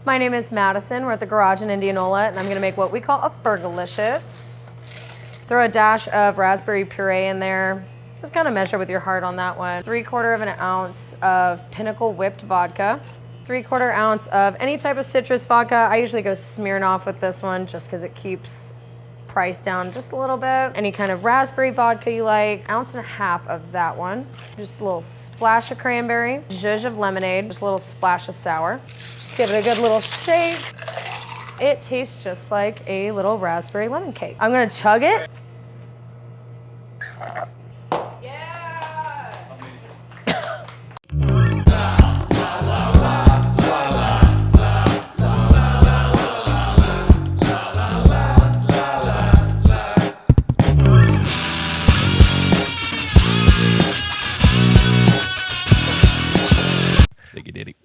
My name is Madison. We're at the garage in Indianola, and I'm going to make what we call a Fergalicious. Throw a dash of raspberry puree in there. Just kind of measure with your heart on that one. 3/4 of an ounce of Pinnacle whipped vodka. 3/4 ounce of any type of citrus vodka. I usually go Smirnoff with this one just because it keeps price down just a little bit. Any kind of raspberry vodka you like. 1.5 ounces of that one. Just a little splash of cranberry. Zhuzh of lemonade. Just a little splash of sour. Just give it a good little shake. It tastes just like a little raspberry lemon cake. I'm gonna chug it.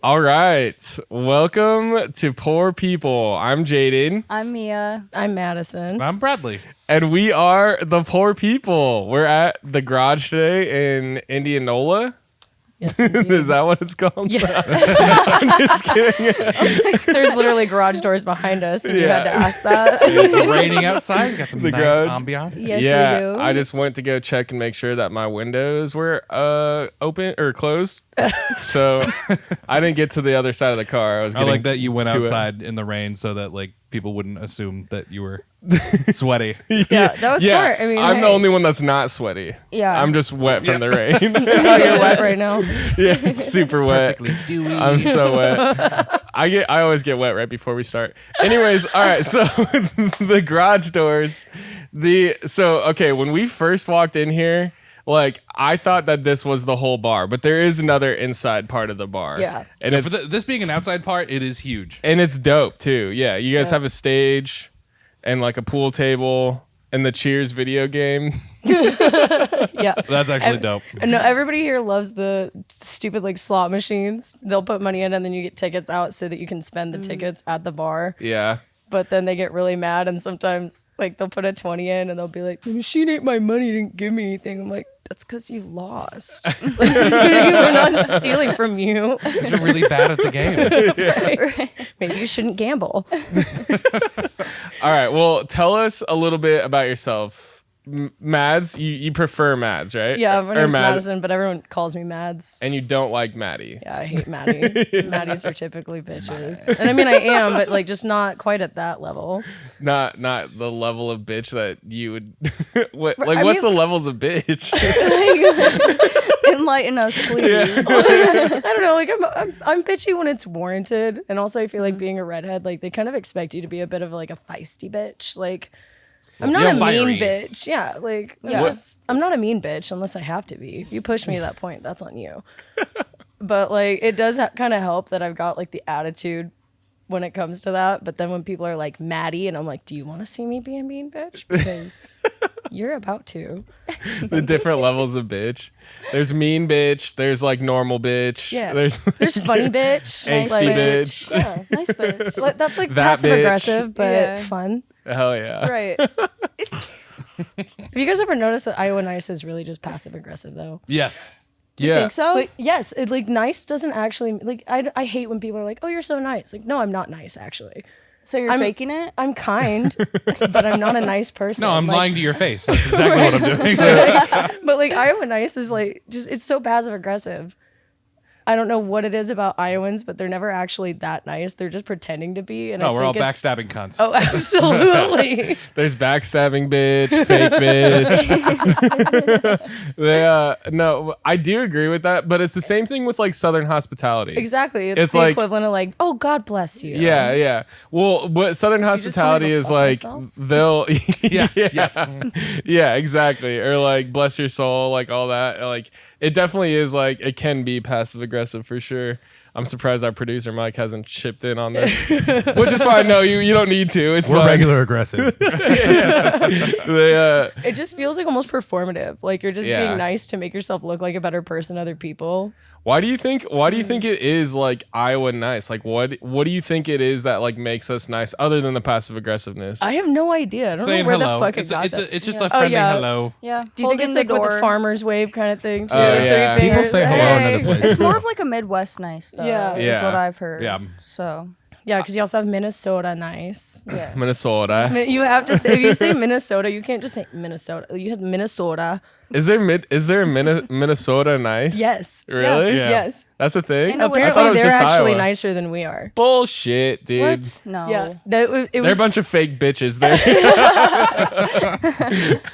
All right, welcome to Poor People. I'm Jaydn. I'm Mia. I'm Madison. I'm Bradley. And we are the Poor People. We're at the garage today in Indianola. Yes, indeed. Is that what it's called? Yeah. I'm just kidding. There's literally garage doors behind us, and you had to ask that. It's raining outside. We got some The nice garage. ambiance. Yes, Yeah, we do. I just went to go check and make sure that my windows were open or closed. So I didn't get to the other side of the car. I like that you went to it. outside in the rain so that like people wouldn't assume that you were sweaty. Yeah, that was smart. I mean, I'm the hey. only one that's not sweaty. Yeah. I'm just wet from the rain. Oh, you're wet right now. Yeah, it's super wet. Perfectly dewy. I'm so wet. I always get wet right before we start. Anyways, all right. So the garage doors. When we first walked in here, like I thought that this was the whole bar, but there is another inside part of the bar. Yeah. and For it's this being an outside part, it is huge. and it's dope too. Yeah, you guys have a stage and like a pool table and the Cheers video game. Yeah. That's actually dope. And no, everybody here loves the stupid like slot machines. They'll put money in and then you get tickets out so that you can spend the tickets at the bar. Yeah. But then they get really mad and sometimes like they'll put a 20 in and they'll be like, the machine ate my money, didn't give me anything. I'm like, that's because you lost. We're not stealing from you. You're really bad at the game. Right. Maybe you shouldn't gamble. All right. Well, tell us a little bit about yourself. Mads, you prefer Mads, right? Yeah, my Or name's Mad- Madison, but everyone calls me Mads. And you don't like Maddie. Yeah, I hate Maddie. Maddies are typically bitches. And I mean, I am, but like just not quite at that level. Not the level of bitch that you would. What's mean- the levels of bitch? Enlighten us, please. I don't know, like I'm bitchy when it's warranted. And also I feel like being a redhead, like they kind of expect you to be a bit of like a feisty bitch. Like I'm not a fiery. mean bitch. Yeah, like I'm not a mean bitch unless I have to be. If you push me to that point, that's on you. But like it does kind of help that I've got like the attitude when it comes to that. But then when people are like Maddie and I'm like, do you want to see me be a mean bitch? Because you're about to. The different levels of bitch. There's mean bitch. There's like normal bitch. Yeah. There's funny bitch. Angsty like, bitch. Yeah, nice bitch. Like, that's like That passive bitch. aggressive, but Yeah. fun. Hell yeah. Right. Have you guys ever noticed that Iowa Nice is really just passive aggressive though? Yes. Yeah. Think so? Like yes, it like nice doesn't actually like I hate when people are like, oh, you're so nice. Like no, I'm not nice actually. So you're faking it? I'm kind, but I'm not a nice person. No, I'm Like, lying to your face. That's exactly what I'm doing. But like Iowa Nice is like just it's so passive aggressive. I don't know what it is about Iowans, but they're never actually that nice. They're just pretending to be. And No, I we're all think it's- backstabbing cunts. Oh, absolutely. There's backstabbing bitch, fake bitch. No, I do agree with that, but it's the same thing with like Southern hospitality. Exactly. It's the like- equivalent of like, oh, God bless you. Yeah, yeah. Well, what Southern just told me hospitality to go is fuck like, myself? they'll, Yeah. Yes. yeah, exactly. Or like, bless your soul, like all that. Like, it definitely is like, it can be passive aggressive for sure. I'm surprised our producer Mike hasn't chipped in on this, which is fine. No, you don't need to. It's We're fine. regular aggressive. They, It just feels like almost performative. Like you're just Yeah. being nice to make yourself look like a better person to other people. Why do you think it is like Iowa nice? Like what do you think it is that like makes us nice other than the passive aggressiveness? I have no idea. I don't Saying know where hello. the fuck It's it's just a friendly yeah. hello. Yeah. Do you think Holding it's like the with door. the farmer's wave kind of thing too? Oh, The yeah. three People fingers? say hello in Hey. other places. It's more of like a Midwest nice, though. Yeah. Is Yeah. what I've heard. Yeah. So. Yeah, because you also have Minnesota nice. Yeah. Minnesota. You have to say, if you say Minnesota, you can't just say Minnesota. You have Minnesota. Is there a Minnesota nice? Yes. Really? Yeah. Yes. That's a thing. And it was- I thought it Apparently, was they're just actually Iowa. nicer than we are. Bullshit, dude. What? No. Yeah. It They're was a bunch of fake bitches. There.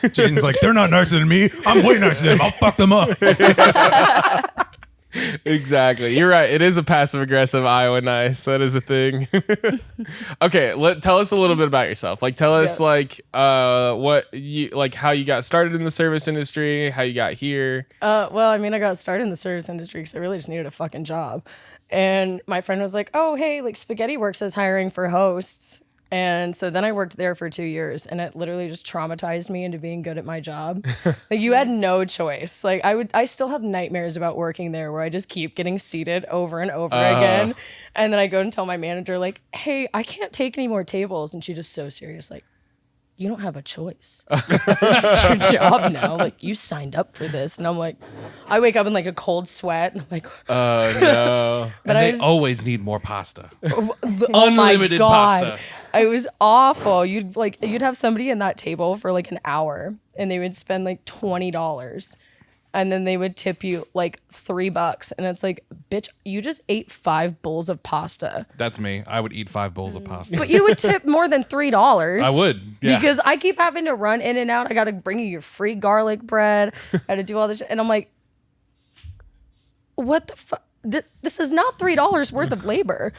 Jaydn's like, they're not nicer than me. I'm way nicer than them. I'll fuck them up. Exactly. You're right. It is a passive aggressive Iowa nice. That is a thing. Okay, tell us a little bit about yourself. Like tell us what you like how you got started in the service industry, how you got here. well, I mean, I got started in the service industry because I really just needed a fucking job. And my friend was like, oh, hey, like Spaghetti Works is hiring for hosts. And so then I worked there for 2 years, and it literally just traumatized me into being good at my job. Like you had no choice. Like I still have nightmares about working there where I just keep getting seated over and over again. And then I go and tell my manager like, hey, I can't take any more tables. And she's just so serious. Like, you don't have a choice. This is your job now. Like you signed up for this. And I'm like, I wake up in like a cold sweat. And I'm like, Oh no. but And I they was, always need more pasta. oh Unlimited my God. pasta. It was awful. You'd have somebody in that table for like an hour and they would spend like $20 and then they would tip you like $3. And it's like, bitch, you just ate 5 bowls of pasta. That's me. I would eat 5 bowls of pasta. But you would tip more than $3. I would, yeah. Because I keep having to run in and out. I got to bring you your free garlic bread. I had to do all this shit. And I'm like, what the fuck? This is not $3 worth of labor.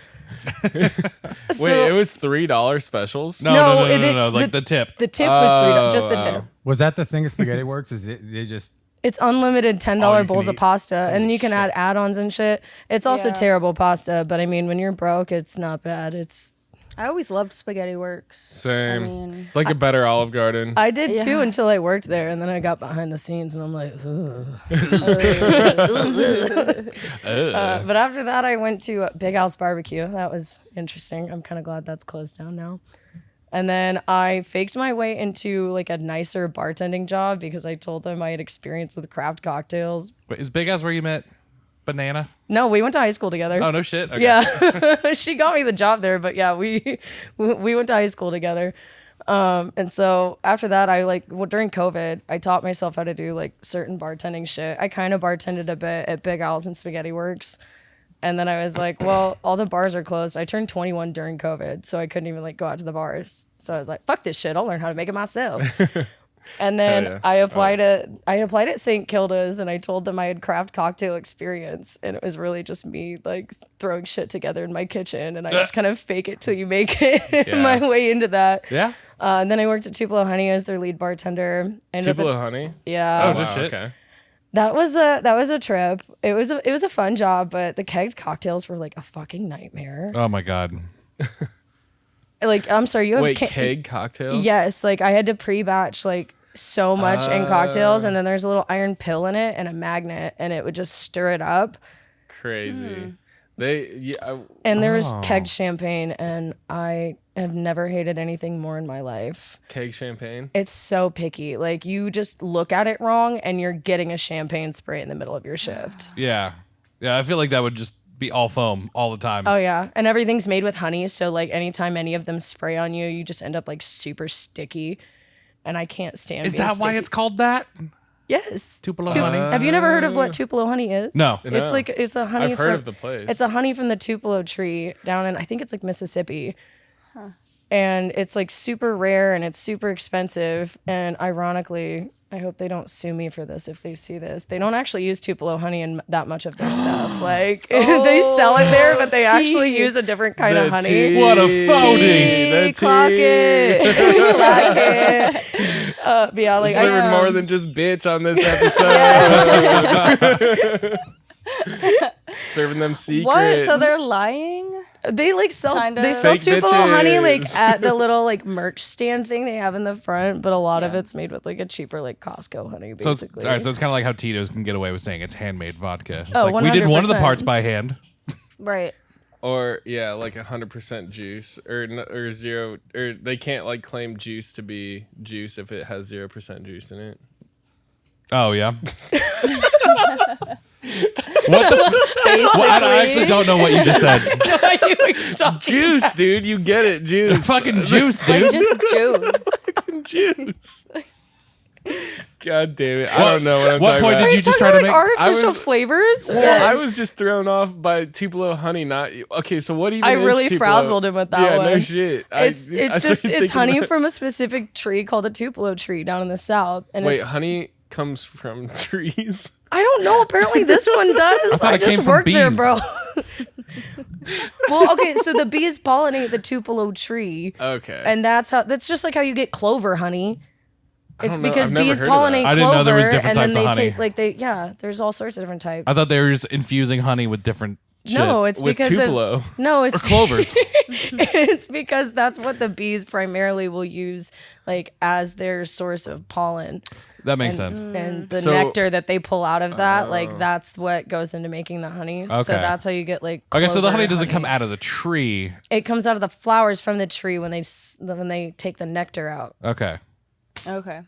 Wait, it was $3 specials? No, it's like the tip. The tip was $3, just the tip. Was that the thing at Spaghetti Works? Is they just It's unlimited $10 All you bowls can of eat. pasta, and then you can shit. add add-ons and shit. It's also Yeah. terrible pasta, but I mean, when you're broke, it's not bad. I always loved Spaghetti Works. Same. I mean, It's like a better Olive Garden. I did too Yeah. until I worked there, and then I got behind the scenes, and I'm like, ugh. But after that, I went to Big Al's Barbecue. That was interesting. I'm kind of glad that's closed down now. And then I faked my way into like a nicer bartending job because I told them I had experience with craft cocktails. Wait, is Big Ass where you met Banana? No, we went to high school together. Oh, no shit? Okay. Yeah, she got me the job there, but yeah, we went to high school together. And so after that, during COVID, I taught myself how to do like certain bartending shit. I kind of bartended a bit at Big Al's and Spaghetti Works. And then I was like, well, all the bars are closed. I turned 21 during COVID, so I couldn't even like go out to the bars. So I was like, fuck this shit. I'll learn how to make it myself. And then Hell yeah. I applied at St. Kilda's, and I told them I had craft cocktail experience, and it was really just me like throwing shit together in my kitchen, and I just kind of fake it till you make it Yeah. my way into that. Yeah. And then I worked at Tupelo Honey as their lead bartender. Tupelo Honey. Yeah, Oh, just shit. Okay. that was a trip. It was a fun job, but the kegged cocktails were like a fucking nightmare. Oh my God. Like, I'm sorry, you have Wait, keg cocktails? Yes, like I had to pre-batch like so much in cocktails, and then there's a little iron pill in it and a magnet, and it would just stir it up. Crazy. And there's kegged champagne, and I have never hated anything more in my life. Keg champagne. It's so picky. Like you just look at it wrong, and you're getting a champagne spray in the middle of your shift. Yeah. Yeah, I feel like that would just be all foam all the time. Oh yeah, and everything's made with honey, so like anytime any of them spray on you, you just end up like super sticky. And I can't stand. Is being that why sticky. it's called that? Yes. Tupelo honey? Have you never heard of what Tupelo honey is? No. It's like it's a honey. I've heard of the place. It's a honey from the Tupelo tree down in I think it's like Mississippi. And it's like super rare and it's super expensive. And ironically, I hope they don't sue me for this if they see this. They don't actually use Tupelo honey in that much of their stuff. Like they sell it there, but they actually use a different kind of honey. tea. What a phony. The clock tea. it. Like it. But yeah, like I Serving more than just bitch on this episode. Serving them secrets. What? So they're lying? They like sell Kinda. they sell Fake Tupelo honey like bitches. at the little like merch stand thing they have in the front, but a lot of it's made with like a cheaper like Costco honey So it's, basically. all right, so it's kind of like how Tito's can get away with saying it's handmade vodka. It's Oh, like, we did one of the 100%. parts by hand. Right. Or yeah, like 100% juice or zero, or they can't like claim juice to be juice if it has 0% juice in it. Oh, yeah. What the? I actually don't know what you just said. Juice, dude. You get it, juice. Fucking juice, Like dude. just juice. Juice. God damn it. I don't know what I'm What talking point about. did you just try to make? artificial was- flavors? Well, I was just thrown off by Tupelo honey. Not okay. So what even? I is really Tupelo? frazzled him with that yeah, one. no shit. It's I just started it's thinking honey about- from a specific tree called a Tupelo tree down in the south. And Wait, it's, honey comes from trees. I don't know. Apparently this one does. thought I it came just from worked there, bees. bro. Well, okay, so the bees pollinate the Tupelo tree, Okay. and that's just like how you get clover honey. It's don't know. because I've never bees heard of that. pollinate I clover, didn't know there was different and then types of they honey. take there's all sorts of different types. I thought they were just infusing honey with different shit. no, it's with because Tupelo. of no, it's clovers. it's because that's what the bees primarily will use like as their source of pollen. That makes sense. And the So- nectar that they pull out of that, like that's what goes into making the honey. So Okay. that's how you get like. Okay, so the clover honey doesn't come out of the tree. It comes out of the flowers from the tree when they take the nectar out. Okay. Okay.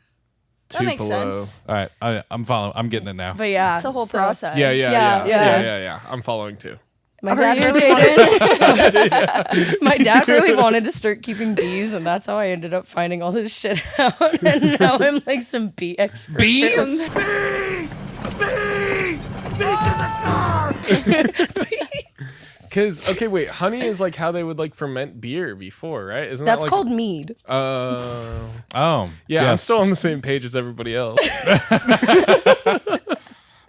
That makes Tupelo. sense. All right. I'm following. I'm getting it now. But yeah, It's a whole so process. Yeah. I'm following too. My Are dad, you, really Jaydn? my dad really wanted to start keeping bees, and that's how I ended up finding all this shit out. And now I'm like some bee expert. Bees? Because okay, wait, honey is like how they would like ferment beer before, right? Isn't That's that like, called mead. Oh. Yeah, I'm yes. still on the same page as everybody else.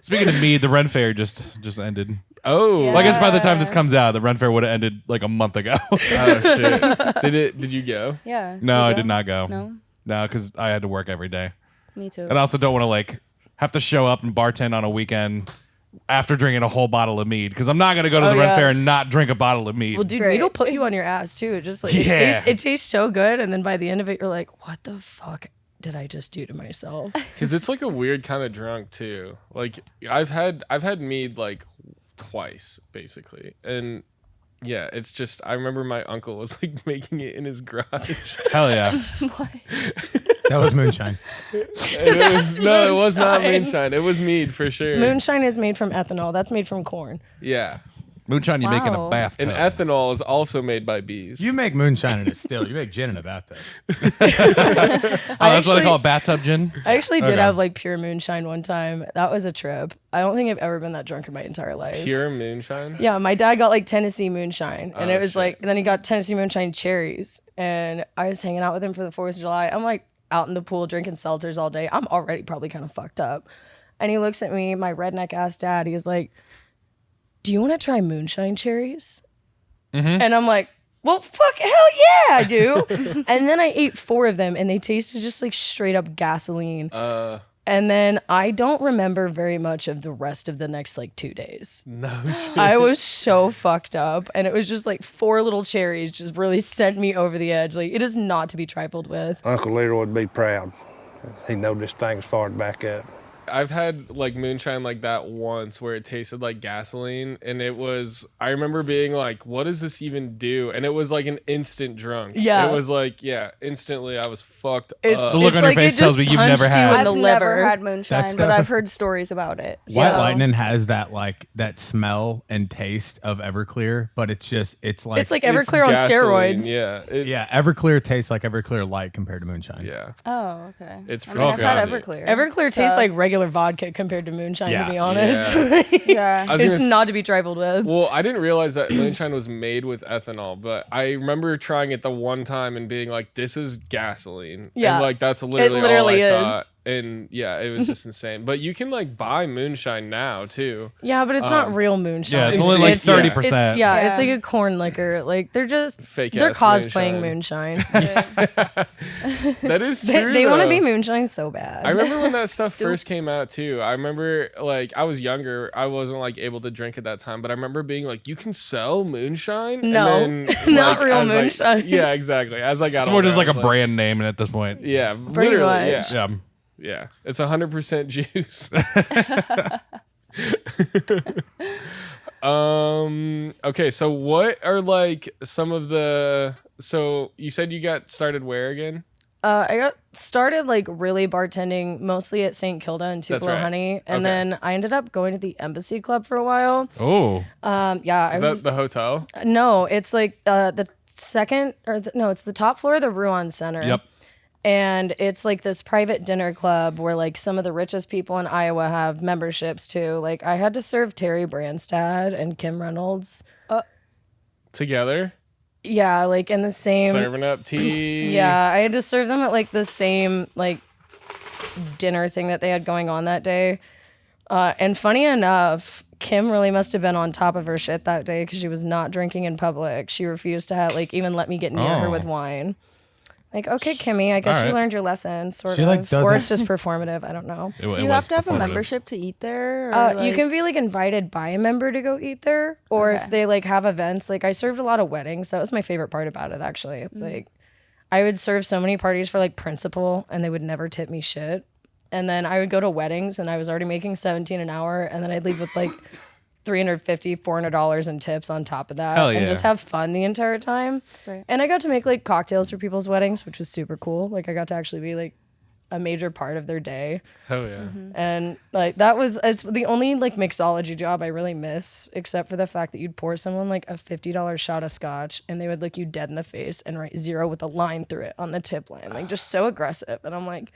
Speaking of mead, the Ren Fair just ended. Oh, Yeah. Well, I guess by the time this comes out, the Ren Fair would have ended like a month ago. oh shit! Did you go? Yeah. No, You I go? did not go. No, No, because I had to work every day. me too. And I also don't want to like have to show up and bartend on a weekend after drinking a whole bottle of mead because I'm not gonna go to the Ren yeah. Fair and not drink a bottle of mead. Well, dude, Great. mead will put you on your ass too. It just like Yeah. it tastes so good, and then by the end of it, you're like, what the fuck did I just do to myself? Because it's like a weird kind of drunk too. Like I've had mead like twice basically, and yeah, it's just I remember my uncle was like making it in his garage. Hell yeah. That was moonshine. And it was not moonshine. moonshine. It was mead for sure. Moonshine is made from ethanol. That's made from corn. Yeah, Moonshine you make in a Wow. bathtub. and ethanol is also made by bees. You make moonshine in a still. You make gin in a bathtub. Oh, that's what they actually- call it, bathtub gin? I actually did Okay. have like pure moonshine one time. That was a trip. I don't think I've ever been that drunk in my entire life. Pure moonshine. Yeah, my dad got like Tennessee moonshine, and Oh, it was shit. like, and then he got Tennessee moonshine cherries, and I was hanging out with him for the 4th of July. I'm like out in the pool drinking seltzers all day. I'm already probably kind of fucked up, and he looks at me, my redneck ass dad. He's like, "Do you want to try moonshine cherries?" And I'm like, "Well, fuck, hell yeah, I do." And then I ate 4 of them, and they tasted just like straight up gasoline. And then I don't remember very much of the rest of the next like 2 days. No shit. I was so fucked up, and it was just like 4 little cherries just really sent me over the edge. Like, it is not to be trifled with. Uncle Leroy would be proud. He know this thing's fired back up. I've had like moonshine like that once where it tasted like gasoline, and it was I remember being like, what does this even do? And it was like an instant drunk. Yeah. It was like, yeah, instantly I was fucked It's up. The look it's on your like face it tells just me you've never punched you had- in I've the never liver. had moonshine, That's but the- I've heard stories about it. White So- Lightning has that like that smell and taste of Everclear, but it's like It's like It's Everclear on gasoline, steroids. Yeah. yeah, Everclear tastes like Everclear Light compared to moonshine. Yeah. Oh, okay. It's I mean, I've had pretty Everclear. Everclear tastes so- like regular vodka compared to moonshine, Yeah. to be honest. Yeah. I was gonna It's s- not to be trifled with. Well, I didn't realize that moonshine was made with ethanol, but I remember trying it the one time and being like, "This is gasoline." Yeah. and like that's literally, literally all I is. thought. And yeah, it was just insane. But you can like buy moonshine now too. Yeah, but it's not real moonshine. Yeah, it's only like It's- it's- 30%. Yeah, Yeah. it's like a corn liquor. Like they're just Fake they're ass cosplaying moonshine. That is true. they want to though. be moonshine so bad. I remember when that stuff first came out too. I remember like I was younger. I wasn't like able to drink at that time, but I remember being like, "You can sell moonshine." No, and then, not real as I- moonshine. yeah, exactly. As I got, It's more just older, like I a was brand name at this point. Yeah, Pretty literally. much. Yeah, Yeah. yeah. It's 100% juice. Okay, so what are like some of the? So you said you got started where again? I got started like really bartending mostly at St. Kilda and That's Tupelo right. Honey, and Okay. then I ended up going to the Embassy Club for a while. Oh, Yeah, I Is was that the hotel? no, it's like the second or no, it's the top floor of the Ruan Center. yep. And it's like this private dinner club where like some of the richest people in Iowa have memberships too. Like I had to serve Terry Branstad and Kim Reynolds. Together? Yeah, like in the same. Serving up tea. Yeah, I had to serve them at like the same like dinner thing that they had going on that day. And funny enough, Kim really must have been on top of her shit that day because she was not drinking in public. She refused to have like even let me get near her Oh. with wine. Like, okay, Kimmy, I guess All you right. learned your lesson, sort She, of. like, Or it's doesn't- just performative. I don't know. Do you have to have a membership to eat there? Or You can be like invited by a member to go eat there, or Okay. if they like have events. Like I served a lot of weddings. That was my favorite part about it, actually. Like I would serve so many parties for like principal, and they would never tip me shit. And then I would go to weddings, and I was already making $17 an hour, and then I'd leave with like $350, $400 in tips on top of that, Hell yeah. and just have fun the entire time. Right. And I got to make like cocktails for people's weddings, which was super cool. Like I got to actually be like a major part of their day. Hell yeah. And like it's the only like mixology job I really miss, except for the fact that you'd pour someone like a $50 shot of scotch and they would look you dead in the face and write 0 with a line through it on the tip line. Like just so aggressive. And I'm like,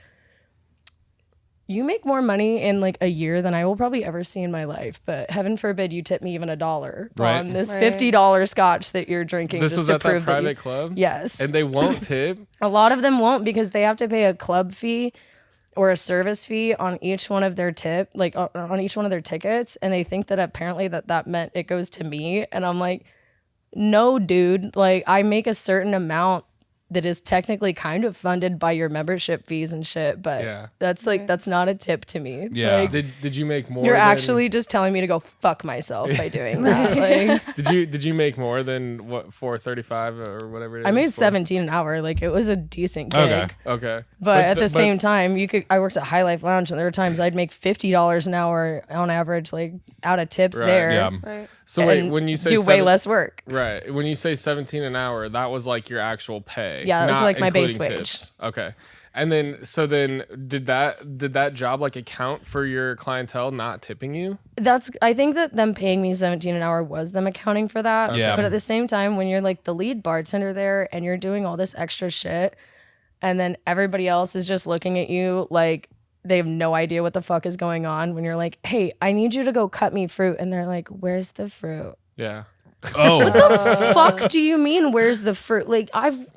you make more money in like a year than I will probably ever see in my life. But heaven forbid you tip me even $1 Right. on this Right. $50 scotch that you're drinking. This just was to at that prove that private club? Yes. And they won't tip? A lot of them won't because they have to pay a club fee or a service fee on each one of their on each one of their tickets, and they think that apparently that meant it goes to me, and I'm like, no, dude, like I make a certain amount that is technically kind of funded by your membership fees and shit, but Yeah. that's like that's not a tip to me. Yeah. Like, Did you make more you're than, actually just telling me to go fuck myself by doing that. Like, did you make more than what, 435 or whatever it is? I made for- 17 an hour. Like it was a decent gig. Okay. Okay. But at the same time, I worked at High Life Lounge, and there were times I'd make $50 an hour on average, like out of tips Right, there. Yeah. Right. So wait, and when you say do way less work. Right. When you say 17 an hour, that was like your actual pay. Yeah, that was not like my base including wage. tips. Okay. And then did that job like account for your clientele not tipping you? I think that them paying me 17 an hour was them accounting for that. Yeah. But at the same time, when you're like the lead bartender there and you're doing all this extra shit, and then everybody else is just looking at you like they have no idea what the fuck is going on, when you're like, hey, I need you to go cut me fruit, and they're like, where's the fruit? Yeah. Oh, The fuck do you mean where's the fruit? Like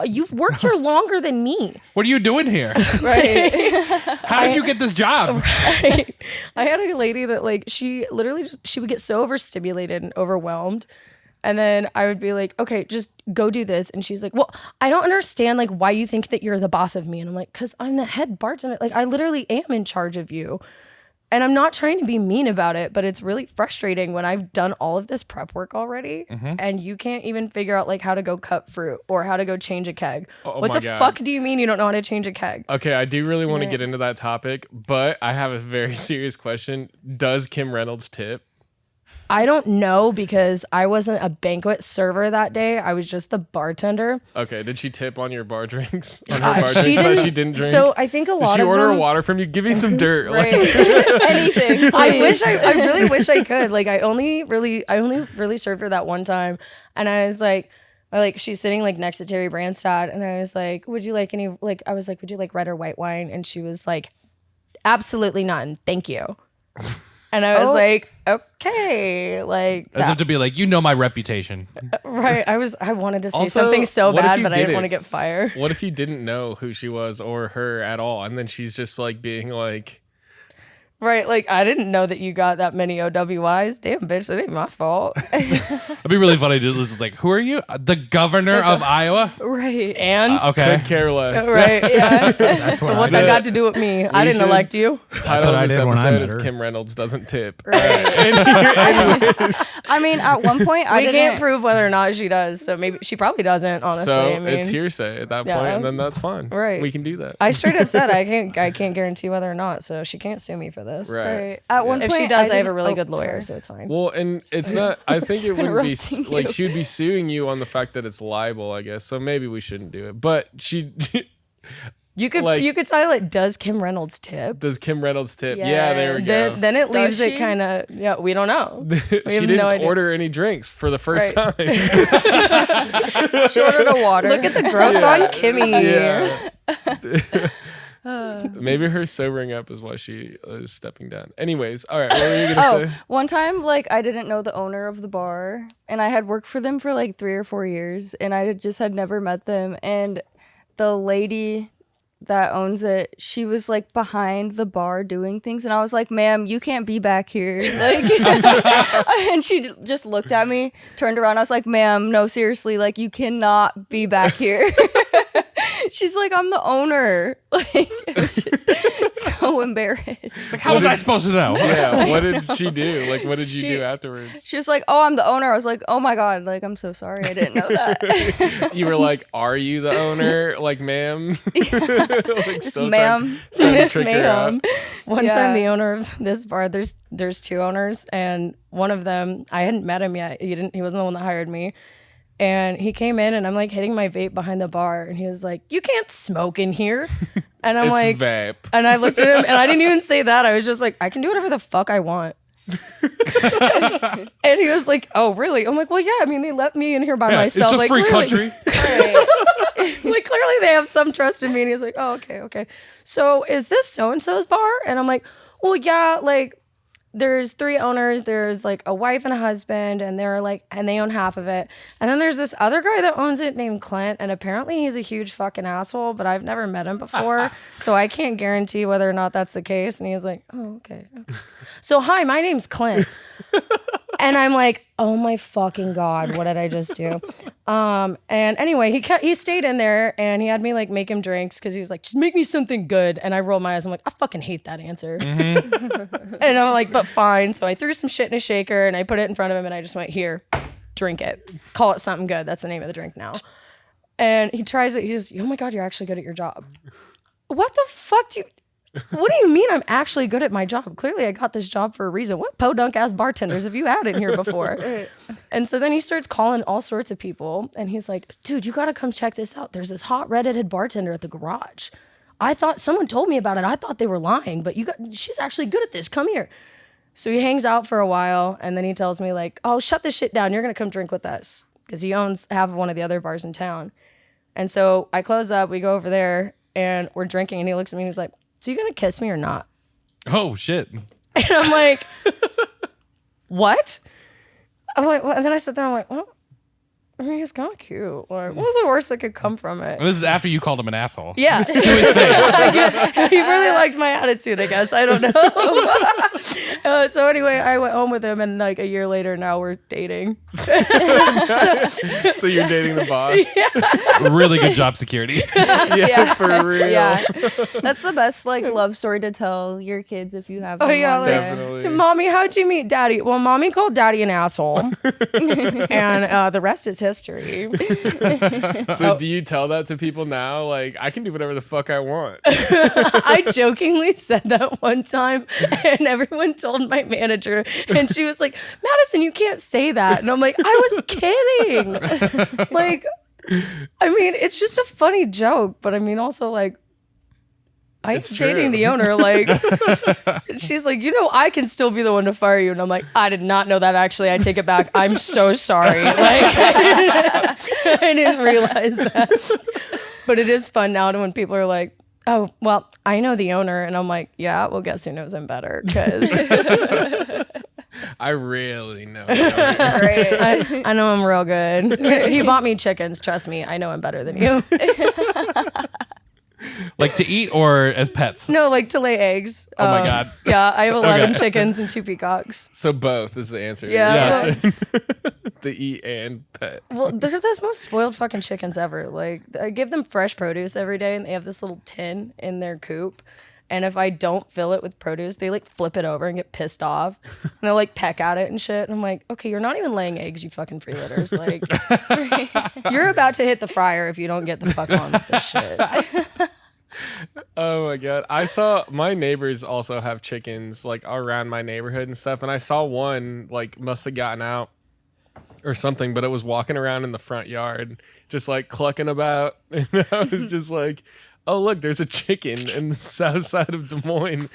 you've worked here longer than me. what are you doing here? Right. How did you get this job? I had a lady that like she literally she would get so overstimulated and overwhelmed. And then I would be like, okay, just go do this. And she's like, well, I don't understand like why you think that you're the boss of me. And I'm like, because I'm the head bartender. Like I literally am in charge of you. And I'm not trying to be mean about it, but it's really frustrating when I've done all of this prep work already and you can't even figure out like how to go cut fruit or how to go change a keg. Oh What my the God. fuck do you mean you don't know how to change a keg? Okay, I do really want to get into that topic, but I have a very serious question. Does Kim Reynolds tip? I don't know because I wasn't a banquet server that day. I was just the bartender. Okay, did she tip on your bar drinks? On her bar She drinks that didn't. she didn't drink? So I think a did lot she of order them, a water from you? Give me some dirt. Right. Like, Anything. I wish I really wish I could. Like I only really served her that one time, and I was like she's sitting like next to Terry Branstad, and I was like, would you like any like I was like, would you like red or white wine? And she was like, absolutely none, thank you. And I was like, okay, like As that. if to be like, you know my reputation. Right. I wanted to say Also, something so what if bad, you but I didn't didn't? want to get fired. what if you didn't know who she was or her at all, and then she's just like being like, Right, like I didn't know that you got that many OWIs. Damn, bitch, that ain't my fault. It'd be really funny to listen like, who are you? The governor of Iowa? Right. And Okay. could care less. right, yeah. That's what, What I that did. got to do with me? I didn't should- elect you. Title what I of this did when I episode met is her. Kim Reynolds doesn't tip. I mean, at one point, I We didn't. can't prove whether or not she does, so maybe she probably doesn't. Honestly, So I mean, it's hearsay at that Yeah. point, and then that's fine. Right. We can do that. I straight up said I can't guarantee whether or not, so she can't sue me for this. Right. Right. At one If point, she does, I have a didn't- really oh, good lawyer, sorry. so it's fine. Well, and it's not. I think it wouldn't be Interrupting like you. she would be suing you on the fact that it's libel, I guess. So maybe we shouldn't do it. But she, You could Like- you could title it, does Kim Reynolds tip? Does Kim Reynolds tip? Yeah, there we go. Then it leaves Does it she? kind of, yeah, we don't know. She have didn't no idea. order any drinks for the first Right. time. Shorter to water. Look at the growth on Kimmy. Yeah. Maybe her sobering up is why she is stepping down. Anyways, all right. What were you gonna say? One time, like, I didn't know the owner of the bar, and I had worked for them for like 3 or 4 years, and I had never met them. And the lady that owns it, she was like behind the bar doing things, and I was like, "Ma'am, you can't be back here." Like, and she just looked at me, turned around. I was like, "Ma'am, no, seriously, like, you cannot be back here." She's like, "I'm the owner." Like, it was just so embarrassed. Like, how was I supposed to know? Yeah. What did she do? Like, what did you She- do afterwards? She was like, "Oh, I'm the owner." I was like, "Oh my God, like, I'm so sorry. I didn't know that." You were like, "Are you the owner?" Like, ma'am. Like, still ma'am. trying to Miss trick her out. Ma'am. One Yeah. time, the owner of this bar, there's 2 owners, and one of them, I hadn't met him yet. He wasn't the one that hired me. And he came in, and I'm like hitting my vape behind the bar, and he was like, "You can't smoke in here." And I'm It's like, vape. and I looked at him, and I didn't even say that. I was just like, "I can do whatever the fuck I want." And he was like, "Oh, really?" I'm like, "Well, yeah. I mean, they let me in here by Yeah, myself. it's a like, free clearly- country. like clearly they have some trust in me." And he's like, "Oh, okay. So is this so and so's bar?" And I'm like, "Well, yeah. Like, there's 3 owners. There's like a wife and a husband, and they own half of it. And then there's this other guy that owns it named Clint, and apparently he's a huge fucking asshole, but I've never met him before, so I can't guarantee whether or not that's the case." And he was like, "Oh, okay. So hi, my name's Clint." And I'm like, "Oh my fucking God, what did I just do?" And anyway, he stayed in there, and he had me like make him drinks because he was like, "Just make me something good." And I rolled my eyes. I'm like, "I fucking hate that answer." And I'm like, "But fine." So I threw some shit in a shaker, and I put it in front of him, and I just went, "Here, drink it. Call it something good. That's the name of the drink now." And he tries it. He goes, "Oh my God, you're actually good at your job." What the fuck do you... What do you mean I'm actually good at my job? Clearly I got this job for a reason. What podunk ass bartenders have you had in here before? And so then he starts calling all sorts of people, and he's like, "Dude, you gotta come check this out. There's this hot redheaded bartender at the garage. I thought someone told me about it. I thought they were lying, but she's actually good at this. Come here." So he hangs out for a while, and then he tells me like, "Oh, shut this shit down. You're gonna come drink with us," because he owns half of one of the other bars in town. And so I close up, we go over there, and we're drinking, and he looks at me and he's like, "So you gonna kiss me or not?" Oh, shit. And I'm like, "What?" I'm like, well, and then I sit there, I'm like, "Well, I mean, he's kind of cute. Like, what's the worst that could come from it?" This is after you called him an asshole. Yeah. To his face. He really liked my attitude, I guess. I don't know. So anyway, I went home with him, and like a year later, now we're dating. So you're dating the boss? Really good job security. Yeah. For real. Yeah, that's the best like love story to tell your kids if you have. Oh them yeah, one like, day. Definitely. "Mommy, how'd you meet Daddy?" Well, Mommy called Daddy an asshole, and the rest is history. So do you tell that to people now? Like, I can do whatever the fuck I want. I jokingly said that one time, and everyone told my manager, and she was like, "Madison, you can't say that." And I'm like, "I was kidding." Like, I mean, it's just a funny joke, but I mean, also like, I ain't It's dating true. the owner. Like, and she's like, "I can still be the one to fire you." And I'm like, "I did not know that. Actually, I take it back. I'm so sorry." Like, I didn't realize that. But it is fun now to when people are like, "Oh, well, I know the owner," and I'm like, "Yeah, well, guess who knows him better?" Because I really know. I know him real good. He bought me chickens. Trust me, I know him better than you. Like to eat or as pets? No, like to lay eggs. Oh my God. Yeah, I have 11 chickens and 2 peacocks. So both is the answer. Yeah. Yes. To eat and pet. Well, they're the most spoiled fucking chickens ever. Like, I give them fresh produce every day, and they have this little tin in their coop. And if I don't fill it with produce, they like flip it over and get pissed off. And they'll like peck at it and shit. And I'm like, "Okay, you're not even laying eggs, you fucking freeloaders. Like, you're about to hit the fryer if you don't get the fuck on with this shit." Oh my God. I saw my neighbors also have chickens like around my neighborhood and stuff. And I saw one like must have gotten out or something, but it was walking around in the front yard, just like clucking about. And I was just like, oh look, there's a chicken in the south side of Des Moines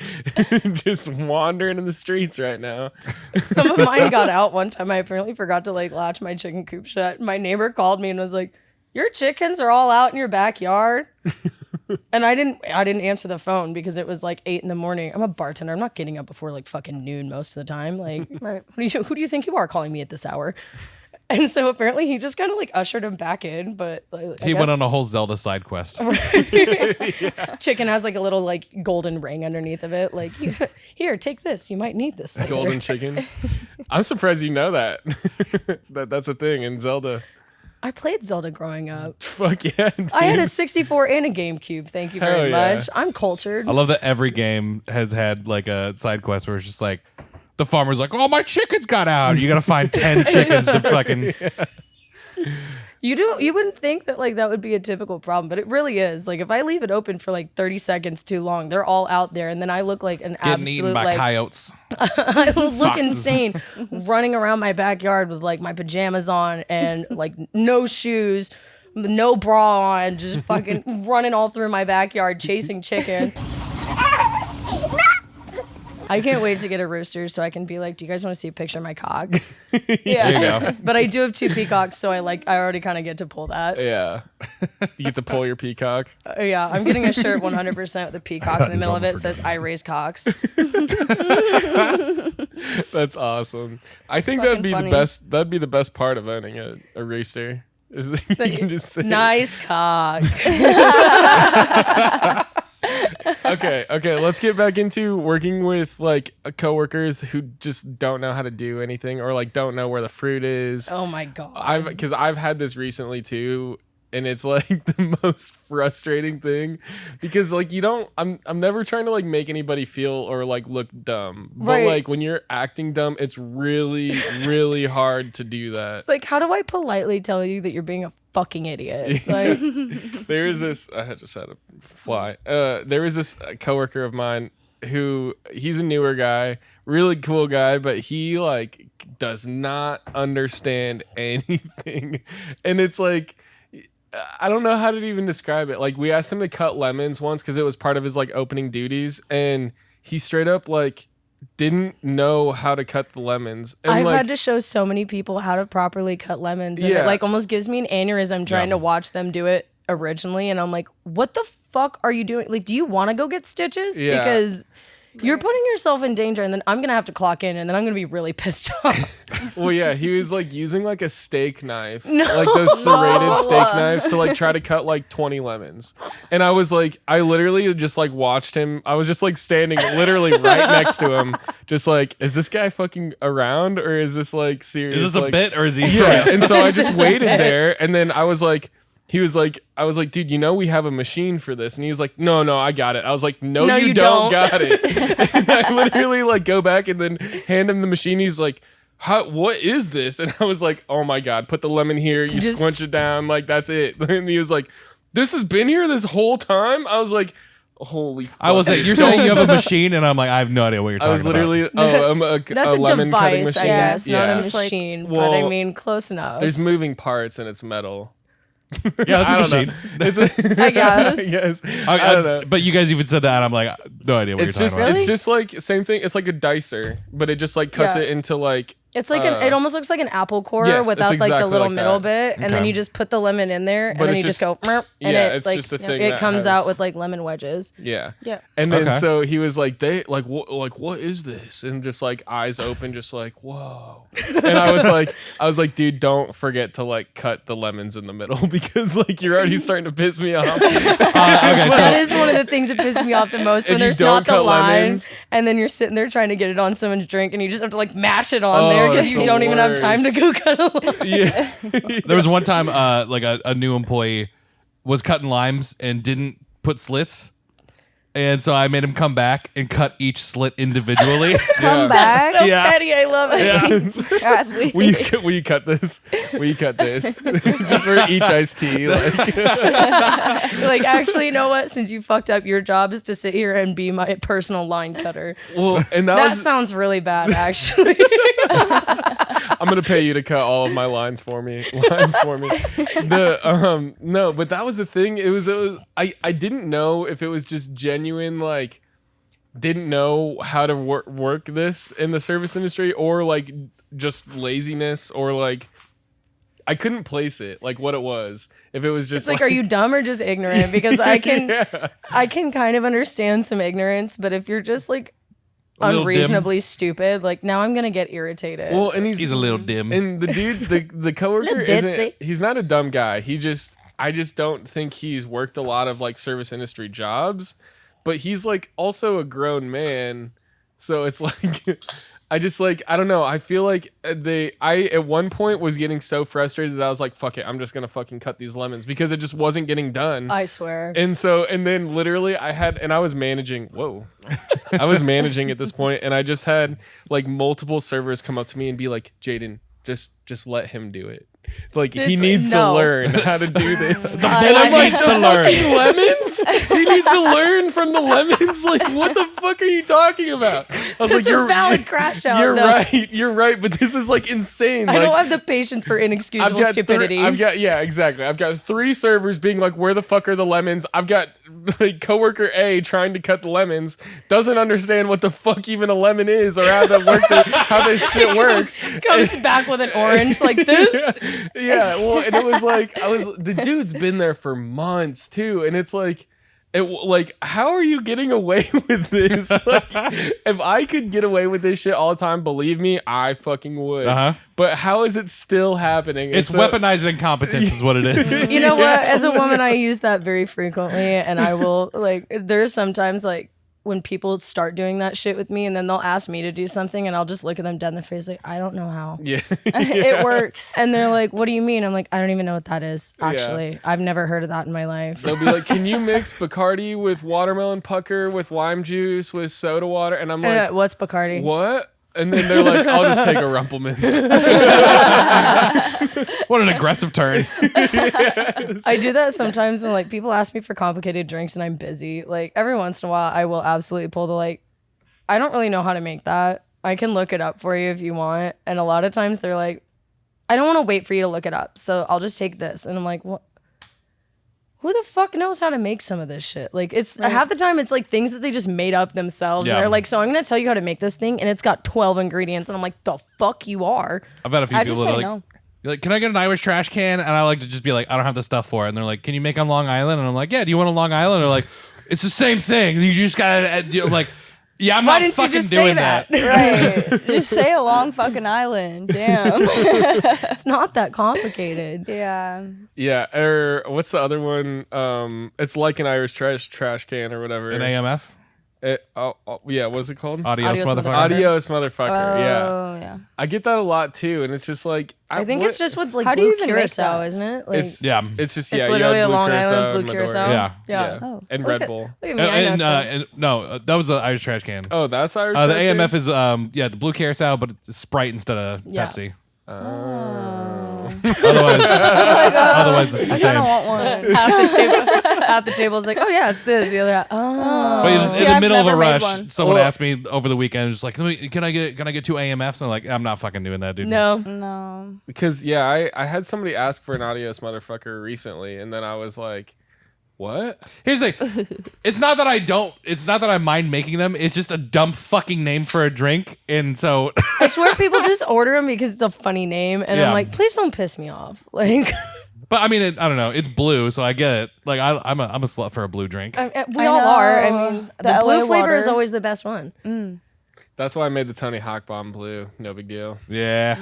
just wandering in the streets right now. Some of mine got out one time. I apparently forgot to like latch my chicken coop shut. My neighbor called me and was like, your chickens are all out in your backyard. And I didn't answer the phone because it was like 8 a.m. I'm a bartender. I'm not getting up before like fucking noon most of the time. Like, who do you think you are calling me at this hour? And so apparently he just kind of like ushered him back in, but like, He went on a whole Zelda side quest. Chicken has like a little like golden ring underneath of it. Like, here, take this. You might need this later. Golden chicken. I'm surprised you know that. That's a thing in Zelda. I played Zelda growing up. Fuck yeah, dude. I had a 64 and a GameCube. Thank you very Hell yeah. much. I'm cultured. I love that every game has had like a side quest where it's just like the farmer's like, oh, my chickens got out. You got to find 10 chickens to fucking. You wouldn't think that like that would be a typical problem, but it really is. Like if I leave it open for like 30 seconds too long, they're all out there, and then I look like an Getting absolute eaten by like coyotes. I look Foxes. insane running around my backyard with like my pajamas on and like no shoes, no bra on, just fucking running all through my backyard chasing chickens. I can't wait to get a rooster so I can be like, do you guys want to see a picture of my cock? There you go. But I do have 2 peacocks, so I already kind of get to pull that. Yeah. You get to pull your peacock. Yeah, I'm getting a shirt 100% with a peacock in the middle of it. It says, I raise cocks. That's awesome. I think fucking that'd be funny. the best. That'd be the best part of owning a rooster. Is that you can just say, Nice cock. Okay. Let's get back into working with like coworkers who just don't know how to do anything or like don't know where the fruit is. Oh my God. Because I've had this recently too, and it's like the most frustrating thing because like I'm never trying to like make anybody feel or like look dumb, but Right. like when you're acting dumb, it's really really hard to do that. It's like, how do I politely tell you that you're being a fucking idiot? Like, There is this. I just had to fly. There was this coworker of mine who he's a newer guy, really cool guy, but he like does not understand anything, and it's like I don't know how to even describe it. Like we asked him to cut lemons once because it was part of his like opening duties, and he straight up like didn't know how to cut the lemons. And I've like, had to show so many people how to properly cut lemons, and Yeah. it like almost gives me an aneurysm trying to watch them do it originally, and I'm like, what the fuck are you doing? Like, do you want to go get stitches? Yeah. Because you're putting yourself in danger, and then I'm gonna have to clock in, and then I'm gonna be really pissed off. well, yeah, he was like using like a steak knife, like those serrated steak knives to like try to cut like 20 lemons. And I was like, I literally just like watched him. I was just like standing literally right next to him, just like, is this guy fucking around or is this like serious? Is this a like, bit or is he? Yeah. And so I just this a waited bit? there, and then I was like, I was like, dude, you know we have a machine for this. And he was like, no, I got it. I was like, no, you don't got it. And I literally like go back and then hand him the machine. He's like, what is this? And I was like, oh my God, put the lemon here. You Just- squinch it down. Like, that's it. And he was like, this has been here this whole time? I was like, holy fuck. I was like, you're saying you have a machine, and I'm like, I have no idea what you're I talking was literally, about. That's a lemon cutting device, I machine. guess, not Yeah. a Just like- machine. but Well, I mean, close enough. There's moving parts and it's metal. Yeah, that's a I don't machine. know. It's a, I guess. yes. I don't know. But you guys even said that, and I'm like, no idea what It's you're just talking about. it's just like same thing. It's like a dicer, but it just like cuts Yeah. it into like It's like it almost looks like an apple core yes, it's without like the exactly little like middle that. bit, and then Okay. you just put the lemon in there, and But then it's you just go, just- "Merp," and yeah, it it's like just a thing it that comes has- out with like lemon wedges. yeah. Yeah. And then Okay. so he was like they like what is this? And just like eyes open, just like whoa. And I was like, dude, don't forget to like cut the lemons in the middle because like you're already starting to piss me off. Okay, That so is one of the things that pisses me off the most when If you there's don't not the cut line, lemons- and then you're sitting there trying to get it on someone's drink, and you just have to like mash it on Oh, there because it's you the don't even have time to worst. go cut a lemon. yeah. there was one time, like a new employee was cutting limes and didn't put slits. And so I made him come back and cut each slit individually. Come back. So Yeah. petty, I love it. Athlete. Will you cut this? Will you cut this? Just for each iced tea. Like Like, actually, you know what? Since you fucked up, your job is to sit here and be my personal line cutter. well, and that That was sounds really bad, actually. I'm gonna pay you to cut all of my limes for me. No, but that was the thing. It was I didn't know if it was just genuine, like, didn't know how to work this in the service industry, or like just laziness, or like I couldn't place it, like what it was. If it was just It's like, are you dumb or just ignorant? Because I can Yeah. I can kind of understand some ignorance, but if you're just like A little unreasonably stupid, like now I'm gonna get irritated. Well, and He's a little dim. And the dude, the coworker Little isn't. ditzy. He's not a dumb guy. I just don't think he's worked a lot of like service industry jobs. But he's like also a grown man, so it's like I just like, I don't know. I feel like I at one point was getting so frustrated that I was like, fuck it, I'm just gonna fucking cut these lemons because it just wasn't getting done. I swear. And then literally I was managing, I was managing at this point, and I just had like multiple servers come up to me and be like, Jaydn, just let him do it. Like, he It's needs to no. learn how to do this. The boy needs to learn. Lemons? He needs to learn from the lemons? Like, what the fuck are you talking about? I was like, It's a valid crash out. You're though. right. You're right. But this is like insane. I Like, don't have the patience for inexcusable stupidity. yeah, exactly. I've got 3 servers being like, where the fuck are the lemons? I've got like coworker A trying to cut the lemons, doesn't understand what the fuck even a lemon is or how this shit works. Comes back with an orange like this. Yeah, well, and it was like the dude's been there for months too, and it's like, how are you getting away with this? Like, if I could get away with this shit all the time, believe me, I fucking would. But how is it still happening? It's weaponized incompetence is what it is. You know what? As a woman, I use that very frequently, and I will like. There's sometimes like when people start doing that shit with me, and then they'll ask me to do something, and I'll just look at them dead in the face like, I don't know how. Yeah. It works. And they're like, what do you mean? I'm like, I don't even know what that is, actually. I've never heard of that in my life. They'll be like, can you mix Bacardi with watermelon pucker, with lime juice, with soda water? And I'm like, What's Bacardi? what? And then they're like, I'll just take a Rumplemans. What an aggressive turn. I do that sometimes when like people ask me for complicated drinks and I'm busy. Like every once in a while, I will absolutely pull the like, I don't really know how to make that. I can look it up for you if you want. And a lot of times they're like, I don't want to wait for you to look it up, so I'll just take this. And I'm like, what? Who the fuck knows how to make some of this shit? Like, it's half the time it's like things that they just made up themselves. Yeah. And they're like, so I'm gonna tell you how to make this thing, and it's got 12 ingredients. And I'm like, the fuck you are. I've had a few I people just that are say like, no. you're like, can I get an Irish trash can? And I like to just be like, I don't have the stuff for it. And they're like, can you make on Long Island? And I'm like, yeah, do you want a Long Island? Or like, it's the same thing. You just gotta, I'm like, yeah, I'm Why not didn't you fucking just say doing that? that. Right. Just say a long fucking island. Damn. It's not that complicated. Yeah. Yeah, or what's the other one? It's like an Irish trash can or whatever. An AMF? Yeah, what's it called? Adios, Adios, motherfucker. Adios, motherfucker. Yeah, Oh, yeah. I get that a lot too, and it's just like I think it's just with like How do blue you even make curacao, that? isn't it? Like, it's Yeah. it's just it's you literally add a blue Long curacao Island blue and Midori. curacao. Yeah. Yeah. Oh. And Look Red at- Bull. Look at me, I know stuff. No, that was the Irish trash can. Oh, that's Irish. The trash can? AMF is the blue curacao, but it's Sprite instead of Yeah. Pepsi. Oh. Otherwise, it's the I kind same. of want one. Half the table's like, oh yeah, it's this. The other half, oh. But just See, in the I've middle of a never made rush, one. someone Well- asked me over the weekend, just like, can I get 2 AMFs? And I'm like, I'm not fucking doing that, dude. No. No. Because I had somebody ask for an Adios motherfucker recently, and then I was like, what? Here's the thing. It's not that I mind making them. It's just a dumb fucking name for a drink. And so I swear people just order them because it's a funny name. And Yeah. I'm like, please don't piss me off. Like, but I mean, I don't know. It's blue, so I get it. Like I'm a slut for a blue drink. we I all are. I know. mean, The the blue LA flavor is water. always the best one. That's why I made the Tony Hawk Bomb blue. No big deal. Yeah.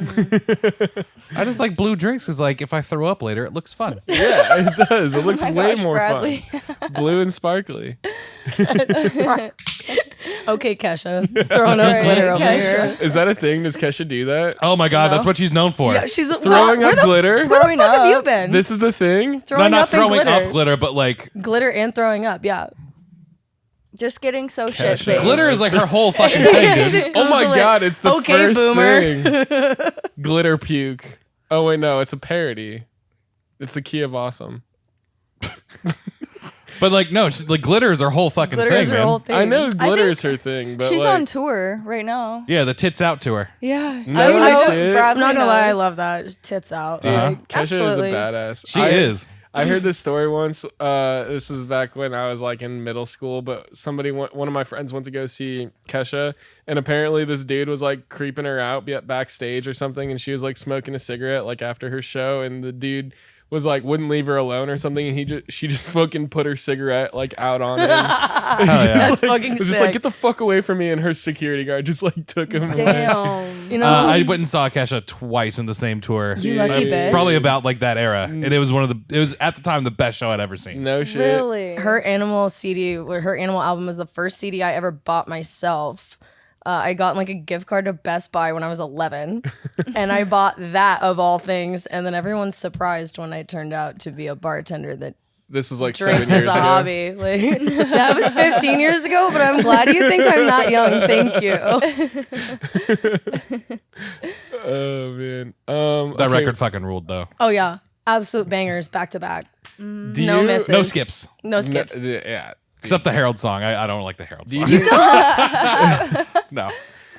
I just like blue drinks because like if I throw up later, it looks fun. Yeah, it does. It looks Oh my way gosh, more Bradley. fun. Blue and sparkly. Okay, Kesha. Throwing up Right, glitter over Kesha. here. Is that a thing? Does Kesha do that? Oh my god, that's what she's known for. Yeah, she's Throwing where up the glitter? Where the Throwing fuck have you up. been? This is a thing? throwing not up and throwing glitter. up glitter, but like Glitter and throwing up, yeah. Just getting so Kesha. shit faced. glitter is like her whole fucking thing, dude. Oh my Google it. god, it's the Okay, first boomer. thing. Glitter puke. Oh wait, no, it's a parody. It's the key of awesome. But like, no, like glitter is her whole fucking Glitter thing, is her man. whole thing. I know glitter's her thing, but She's like, on tour right now. Yeah, the tits out tour. Yeah. No shit. I'm not gonna lie, I love that. Just tits out. Dude, Like, Kesha absolutely. is a badass. She is. I heard this story once. This is back when I was like in middle school, but one of my friends went to go see Kesha, and apparently this dude was like creeping her out backstage or something, and she was like smoking a cigarette like after her show, and the dude was like wouldn't leave her alone or something, and she just fucking put her cigarette like out on him. That's fucking It was just sick. like, get the fuck away from me, and her security guard just like took him away. Damn. You know, I went and saw Kesha twice in the same tour. you lucky bitch. Probably about like that era, and it was it was at the time the best show I'd ever seen. No shit. Really? Her Animal CD, or her Animal album, was the first CD I ever bought myself. I got like a gift card to Best Buy when I was 11, and I bought that of all things. And then everyone's surprised when I turned out to be a bartender that This was like 7 drinks years as a ago. hobby. Like that was 15 years ago, but I'm glad you think I'm not young. Thank you. Oh man. That okay. record fucking ruled though. Oh yeah, absolute bangers back to back. Do No you- misses. No skips. No skips. Yeah. Except the Harold song. I don't like the Harold Do song. you, No.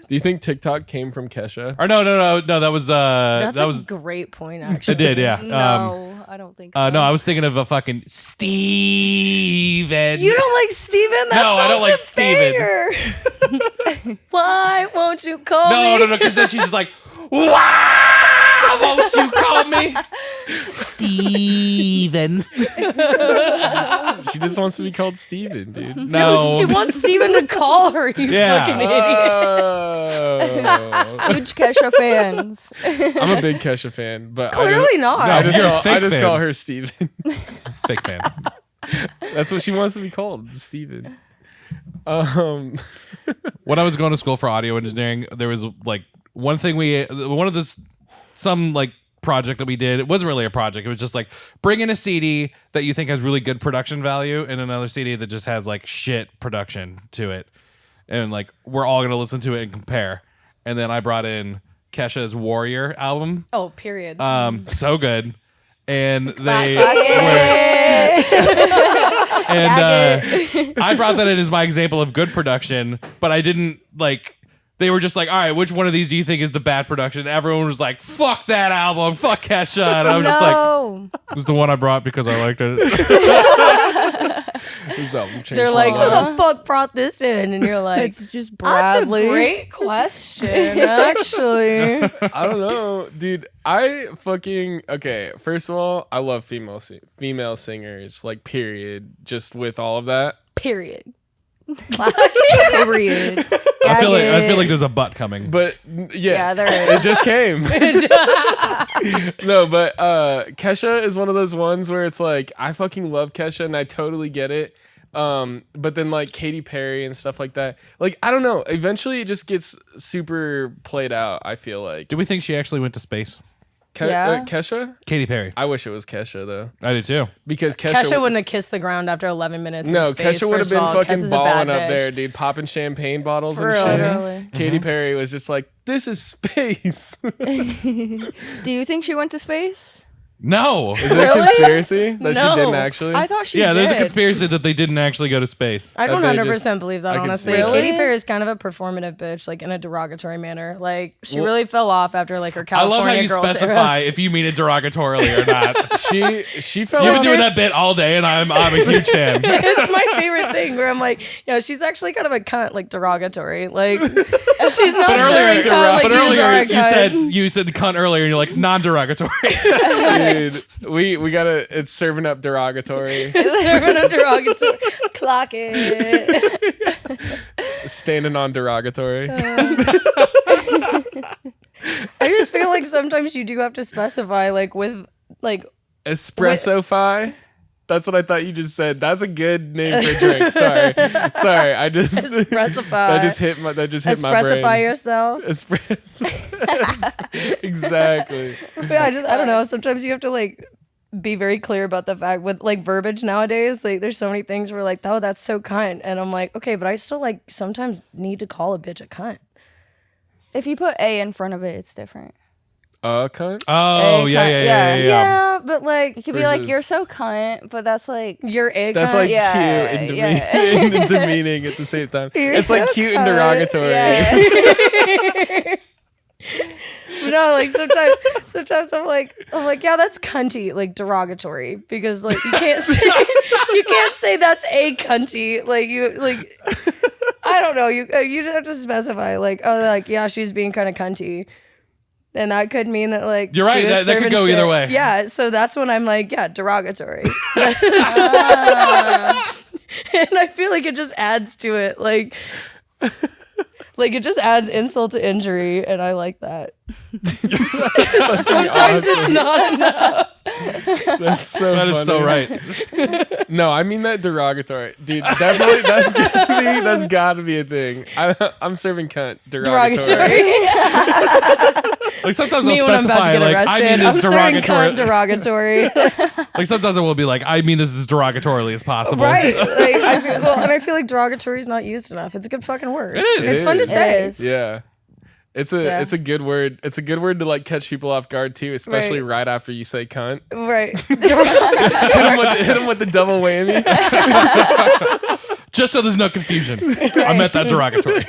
do you think TikTok came from Kesha? Or no. That was That's that a was great point, actually. it did, yeah. No, I don't think so. No, I was thinking of a fucking Steven. You don't like Steven? That No, I don't like Steven. Why won't you call me? No, because then she's just like, wow, won't you call me Steven? She just wants to be called Steven, dude. No. She wants Steven to call her, you Yeah. fucking idiot. Oh. Huge Kesha fans. I'm a big Kesha fan, but Clearly not. I just, You're a call, fake I just fan. call her Steven. Fake fan. That's what she wants to be called, Steven. Um, When I was going to school for audio engineering, there was like some like project that we did. It wasn't really a project. It was just like bring in a CD that you think has really good production value and another CD that just has like shit production to it. And like we're all going to listen to it and compare. And then I brought in Kesha's Warrior album. Oh, period. So good. And they I brought that in as my example of good production, but I didn't like. They were just like, all right, which one of these do you think is the bad production? And everyone was like, fuck that album, fuck Kesha. And I was just like, No. this is the one I brought because I liked it. this album changed They're my like, life. who the fuck brought this in? And you're like, It's just that's a Bradley. great question, actually. I don't know, dude. I fucking okay. First of all, I love female singers, like period. Just with all of that. Period. Period. I feel like there's a butt coming. But yes, there is. it just came. No, but Kesha is one of those ones where it's like I fucking love Kesha and I totally get it. But then like Katy Perry and stuff like that, like I don't know. Eventually, it just gets super played out. I feel like Do we think she actually went to space? Yeah. Kesha. Katy Perry. I wish it was Kesha though, I do too. because Kesha wouldn't have kissed the ground after 11 minutes. No, in space, Kesha would have first of been all. fucking Kesha's a balling bad up bitch. there, dude, popping champagne bottles For and real. shit. Literally. Katy Perry was just like, "This is space." Do you think she went to space? No. Is it a conspiracy that No. she didn't actually? I thought she Yeah, did. there's a conspiracy that they didn't actually go to space. I don't That they 100% believe that, I can honestly. see that. Katy Really? Perry is kind of a performative bitch, like in a derogatory manner. Like, she Well- really fell off after like her I California love how you Girls specify era. if you mean it derogatorily or not. she fell You've been off. doing that bit all day, and I'm a huge fan. It's my favorite thing where I'm like, she's actually kind of a cunt, like derogatory. Like, she's not But saying cunt like but you earlier are a you said cunt earlier, and you're like non-derogatory. Dude, we gotta. It's serving up derogatory. serving up derogatory. Clock it. Standing on derogatory. I just feel like sometimes you do have to specify, like, with, like, Espresso-fi. That's what I thought you just said. That's a good name for a drink. Sorry. I just Espressify. that just hit my brain. Expressify yourself. Espresso. Exactly. But yeah, I don't know. Sometimes you have to like be very clear about the fact with like verbiage nowadays. Like there's so many things where like, oh, that's so cunt. And I'm like, okay, but I still like sometimes need to call a bitch a cunt. If you put A in front of it, it's different. Cunt. Oh, A yeah, cunt, yeah, yeah, yeah. yeah, yeah. Yeah, but like It could be like, Versus- you're so cunt, but that's like, you're a That's cunt. like Yeah, cute and, yeah. and demeaning at the same time. You're It's like so cute and cunt. derogatory. yeah. No, like sometimes I'm like, yeah, that's cunty, like derogatory, because like you can't say that's a cunty, like you like, I don't know, you just have to specify like, oh, like yeah, she's being kind of cunty, and that could mean that like You're she right, was that could serving go shit. either way. Yeah, so that's when I'm like, yeah, derogatory, and I feel like it just adds to it, like. Like it just adds insult to injury, and I like that. Sometimes it's not enough. That's so That funny. is so right. No, I mean that derogatory. Dude, definitely that's gotta be a thing. I'm serving cunt. Derogatory. Like sometimes Me I'll when I'm about to specify get like arrested, I mean I'm this serving cunt derogatory. derogatory. Like sometimes I will be like I mean this as derogatorily as possible. Right. Like I feel like derogatory is not used enough. It's a good fucking word. It is. It's fun to It say. is. Yeah. It's a good word. It's a good word to like catch people off guard too, especially right after you say cunt. Right. Hit him with the double whammy. Just so there's no confusion. I meant that derogatory.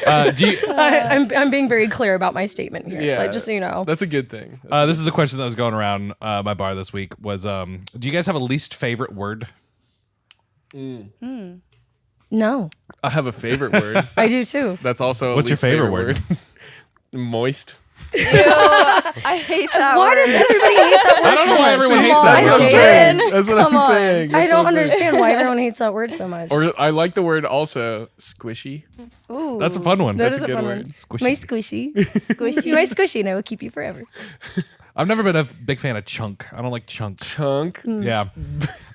I'm being very clear about my statement here. Yeah. Like just so you know. That's a good thing. This is a question that was going around my bar this week was do you guys have a least favorite word? No. I have a favorite word. I do too. That's also a What's your least favorite word? Moist. I hate that Why word. does everybody hate that word? I don't know why everyone hates on, that That's what I'm word. saying. Jaydn. That's what I'm Come on. saying. I That's don't what I'm saying. understand why everyone hates that word so much. Or I like the word also squishy. Ooh, That's a fun one. That That's is a good fun word. one. Squishy. My squishy. squishy. My squishy and I will keep you forever. I've never been a big fan of chunk. I don't like chunk. Chunk. Yeah.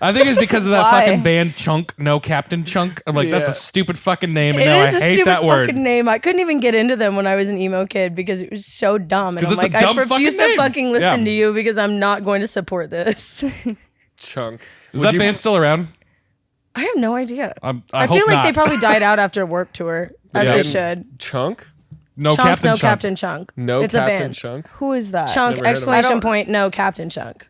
I think it's because of that Why? fucking band Chunk, No Captain Chunk. I'm like, that's a Yeah. stupid fucking name, and It now I is a hate stupid that word. fucking name. I couldn't even get into them when I was an emo kid because it was so dumb. And 'Cause I'm it's a like, I dumb refuse fucking to name. fucking listen Yeah. to you because I'm not going to support this. Chunk. Is that band still around? I have no idea. I I feel hope like not. they probably died out after a work tour, as Yeah. they should. Chunk? No Chunk, Captain no Chunk. Captain Chunk. No it's Captain a band. Chunk. Who is that? Chunk, Never heard of it. exclamation point, no Captain Chunk.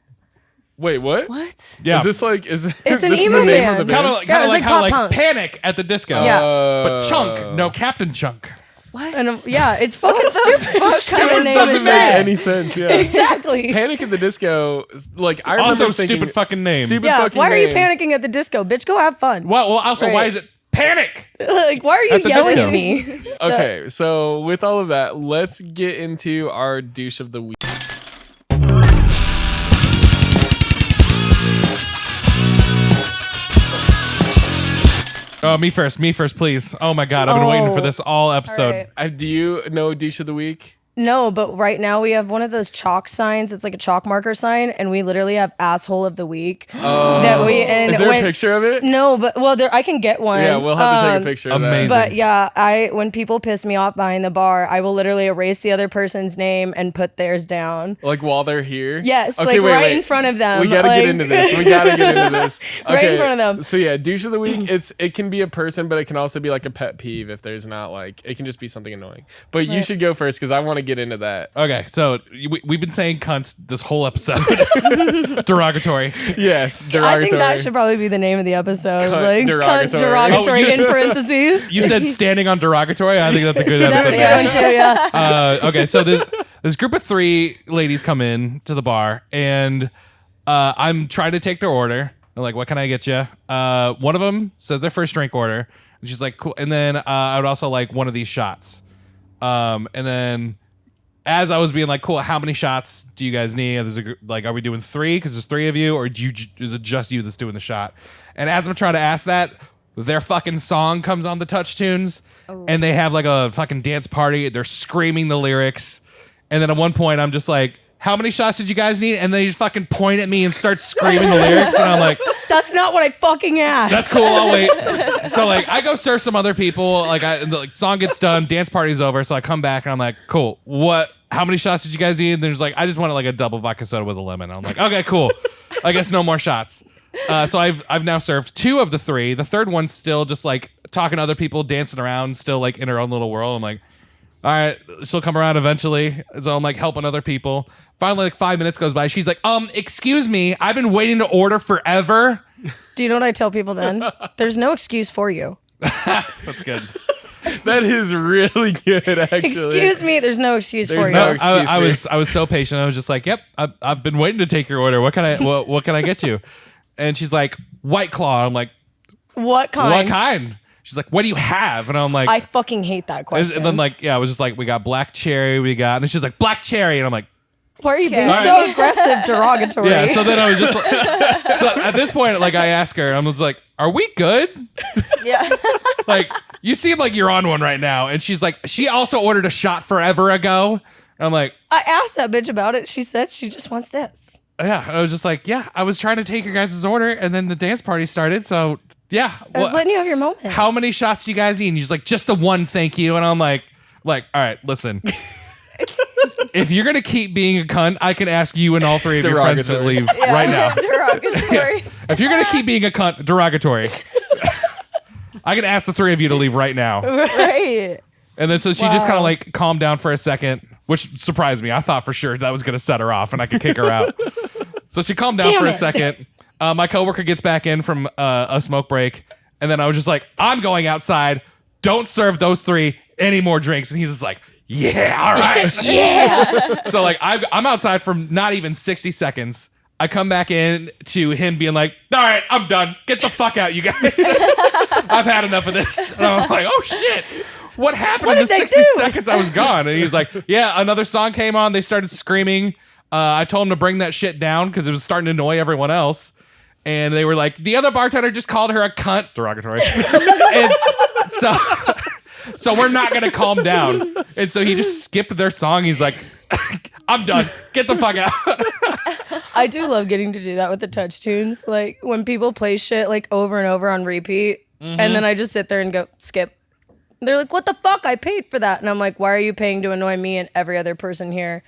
Wait, what? What? Yeah. Is this like It's an this the emo name band. of the Kind band? of like, Yeah, it was like how pop like punk. Panic at the Disco. Yeah. But Chunk, No Captain Chunk. What? And yeah, it's fucking stupid. What kind of name Doesn't is make that? any sense. Yeah. Exactly. Panic at the Disco. Like I remember Also, thinking, stupid fucking name. Stupid Yeah, fucking why are you name. panicking at the disco? Bitch, go have fun. Well, also, why Right. is it Panic? Like, why are you At the yelling disco. at me? Okay, so with all of that, let's get into our douche of the week. Oh, me first, please. Oh my God, I've been waiting for this all episode. All right. Do you know douche of the week? No, but right now we have one of those chalk signs. It's like a chalk marker sign, and we literally have asshole of the week. That we and Is there when, a picture of it? No, but well, there I can get one. Yeah, we'll have to take a picture of that. amazing. But yeah, when people piss me off behind the bar, I will literally erase the other person's name and put theirs down. Like while they're here? Yes, Okay, like right in front of them. We gotta like- get into this. We gotta get into this. Right in front of them. So yeah, douche of the week. It can be a person, but it can also be like a pet peeve if there's not like it can just be something annoying. But you should go first because I want to get into that. Okay, so we've been saying cunts this whole episode. Derogatory. Yes, I derogatory. think that should probably be the name of the episode. Cunt Like derogatory. cunt derogatory Oh, you- in parentheses. You said standing on derogatory. I think that's a good That's episode. a good one too, yeah. Okay, so this group of 3 ladies come in to the bar, and I'm trying to take their order. I'm like, what can I get you? One of them says their first drink order. And she's like, cool. And then I would also like one of these shots. And then as I was being like, cool, how many shots do you guys need? Are we doing 3? Because there's 3 of you, or is it just you that's doing the shot? And as I'm trying to ask that, their fucking song comes on the touch tunes, and they have like a fucking dance party. They're screaming the lyrics, and then at one point I'm just like, how many shots did you guys need? And they just fucking point at me and start screaming the lyrics, and I'm like, That's not what I fucking asked. that's cool, I'll wait. So like I go serve some other people, the song gets done, dance party's over, so I come back and I'm like, cool, how many shots did you guys need? And there's like, I just wanted like a double vodka soda with a lemon. I'm like, okay, cool. I guess no more shots. So I've now served 2 of the 3. The third one's still just like talking to other people, dancing around, still like in her own little world. I'm like, all right, she'll come around eventually. So I'm like helping other people. Finally, like 5 minutes goes by. She's like, excuse me, I've been waiting to order forever. Do you know what I tell people then? There's no excuse for you. That's good. That is really good, actually. Excuse me, there's no excuse There's for no you. excuse. I was so patient. I was just like, yep, I've been waiting to take your order. What can I get you? And she's like, White Claw. I'm like, What kind? what kind? She's like, what do you have? And I'm like, I fucking hate that question. and then like, yeah, I was just like, we got black cherry, and then she's like, black cherry, and I'm like, why are you being Okay. so aggressive, derogatory? yeah. So then I was just like, so at this point, like I asked her, I was like, are we good? Yeah. Like, you seem like you're on one right now. And she's like, she also ordered a shot forever ago. And I'm like, I asked that bitch about it. She said she just wants this. yeah. And I was just like, yeah, I was trying to take your guys' order, and then the dance party started. So yeah. I was letting you have your moment. How many shots do you guys need? And she's like, just the one, thank you. And I'm like, all right, listen. If you're gonna keep being a cunt, I can ask you and all three of your friends to Derogatory. leave right now. Derogatory. If you're gonna keep being a cunt, derogatory, I can ask the three of you to leave right now. Right. And then so she just kind of like calmed down for a second, which surprised me. I thought for sure that was gonna set her off and I could kick her out. So she calmed down Damn for a it. second. My coworker gets back in from a smoke break, and then I was just like, I'm going outside. Don't serve those three any more drinks. And he's just like, yeah, all right. Yeah. So like I'm outside for not even 60 seconds. I come back in to him being like, all right, I'm done. Get the fuck out, you guys. I've had enough of this. And I'm like, oh shit. What happened What in the did they 60 do? seconds I was gone? And he's like, yeah, another song came on. They started screaming. I told him to bring that shit down because it was starting to annoy everyone else. And they were like, the other bartender just called her a cunt. Derogatory. So we're not going to calm down. And so he just skipped their song. He's like, I'm done. Get the fuck out. I do love getting to do that with the touch tunes. Like when people play shit like over and over on repeat, and then I just sit there and go, skip. They're like, what the fuck? I paid for that. And I'm like, why are you paying to annoy me and every other person here?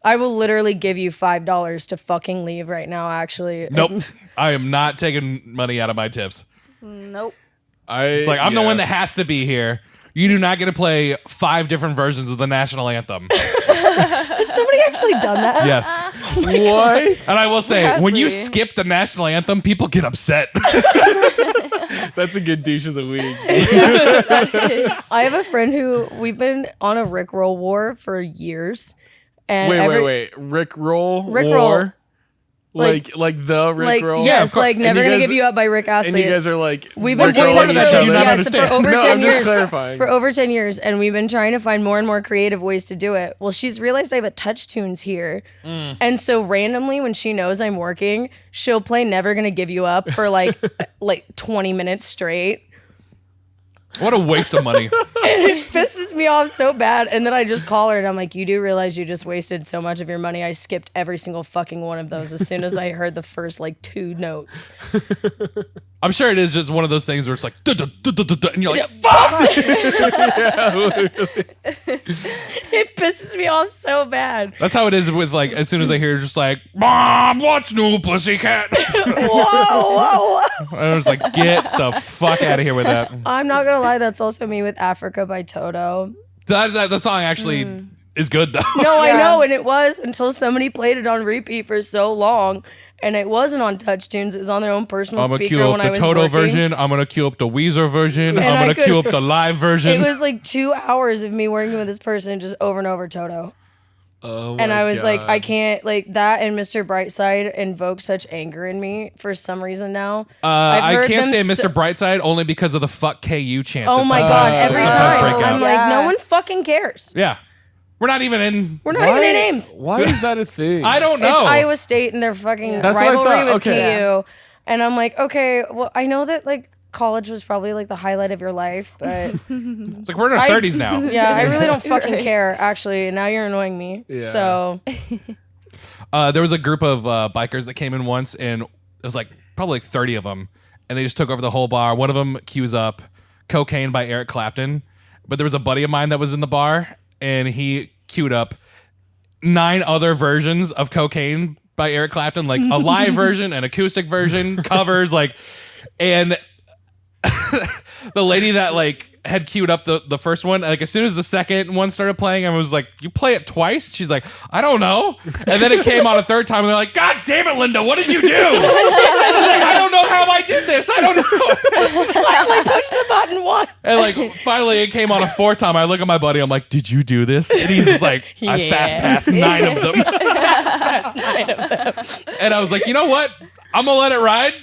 I will literally give you $5 to fucking leave right now, actually. Nope. I am not taking money out of my tips. Nope. It's like, I'm the one that has to be here. You do not get to play 5 different versions of the national anthem. Has somebody actually done that? Yes. What? And I will say, when you Sadly. skip the national anthem, people get upset. That's a good douche of the week. I have a friend who we've been on a Rickroll war for years. And Wait. Rick roll Rickroll. war? Like- Like the Rick Like, roll? yes, of course. like And never you gonna guys- give you up by Rick And Astley. you guys are like, We've been Rick doing rolling this each for, Do you not other? understand? for over No, 10 I'm just years. clarifying. For over 10 years, and we've been trying to find more and more creative ways to do it. Well, she's realized I have a touch tunes here. And so randomly when she knows I'm working, she'll play Never Gonna Give You Up for like 20 minutes straight. What a waste of money. It pisses me off so bad. And then I just call her and I'm like, you do realize you just wasted so much of your money. I skipped every single fucking one of those as soon as I heard the first like 2 notes. I'm sure it is just one of those things where it's like, duh, duh, duh, duh, duh, duh, and you're like, fuck. It pisses me off so bad. That's how it is with like, as soon as I hear just like, Mom, what's new, pussycat? Whoa. And I was like, get the fuck out of here with that. I'm not gonna lie, that's also me with Africa by Toto. The song actually is good though. No, I Yeah. know, and it was until somebody played it on repeat for so long, and it wasn't on touch tunes. It was on their own personal I'm gonna speaker queue up when I the was Toto working. version. I'm gonna queue up the Weezer version. And I'm I gonna could- queue up the live version. It was like 2 hours of me working with this person just over and over Toto. Oh And my I was like, God. I can't, like, that and Mr. Brightside invoke such anger in me for some reason now. I've I heard can't them stand so- Mr. Brightside only because of the fuck KU chant. Oh that my sometimes- God, that every sometimes time. break out. I'm like, no Yeah. one fucking cares. Yeah. We're not even in. We're not even in names. Why is that a thing? I don't know. It's Iowa State and their fucking That's what I rivalry thought. with Okay. KU. And I'm like, okay, well, I know that like college was probably like the highlight of your life, but It's like we're in our 30s now. yeah, I really don't fucking Right. care, actually. And now you're annoying me. Yeah. So There was a group of bikers that came in once, and it was like probably like 30 of them, and they just took over the whole bar. One of them cues up "Cocaine" by Eric Clapton, but there was a buddy of mine that was in the bar, and he queued up 9 other versions of "Cocaine" by Eric Clapton, like a live version, an acoustic version, covers, like, and the lady that like had queued up the first one. Like as soon as the second one started playing, I was like, "You play it twice?" She's like, "I don't know." And then it came on a third time, and they're like, "God damn it, Linda, what did you do?" She's like, "I don't know how I did this. I don't know." I like pushed the button once. And like finally, it came on a fourth time. I look at my buddy. I'm like, "Did you do this?" And he's just like, "I Yeah. fast passed 9 of them." And I was like, "You know what? I'm gonna let it ride."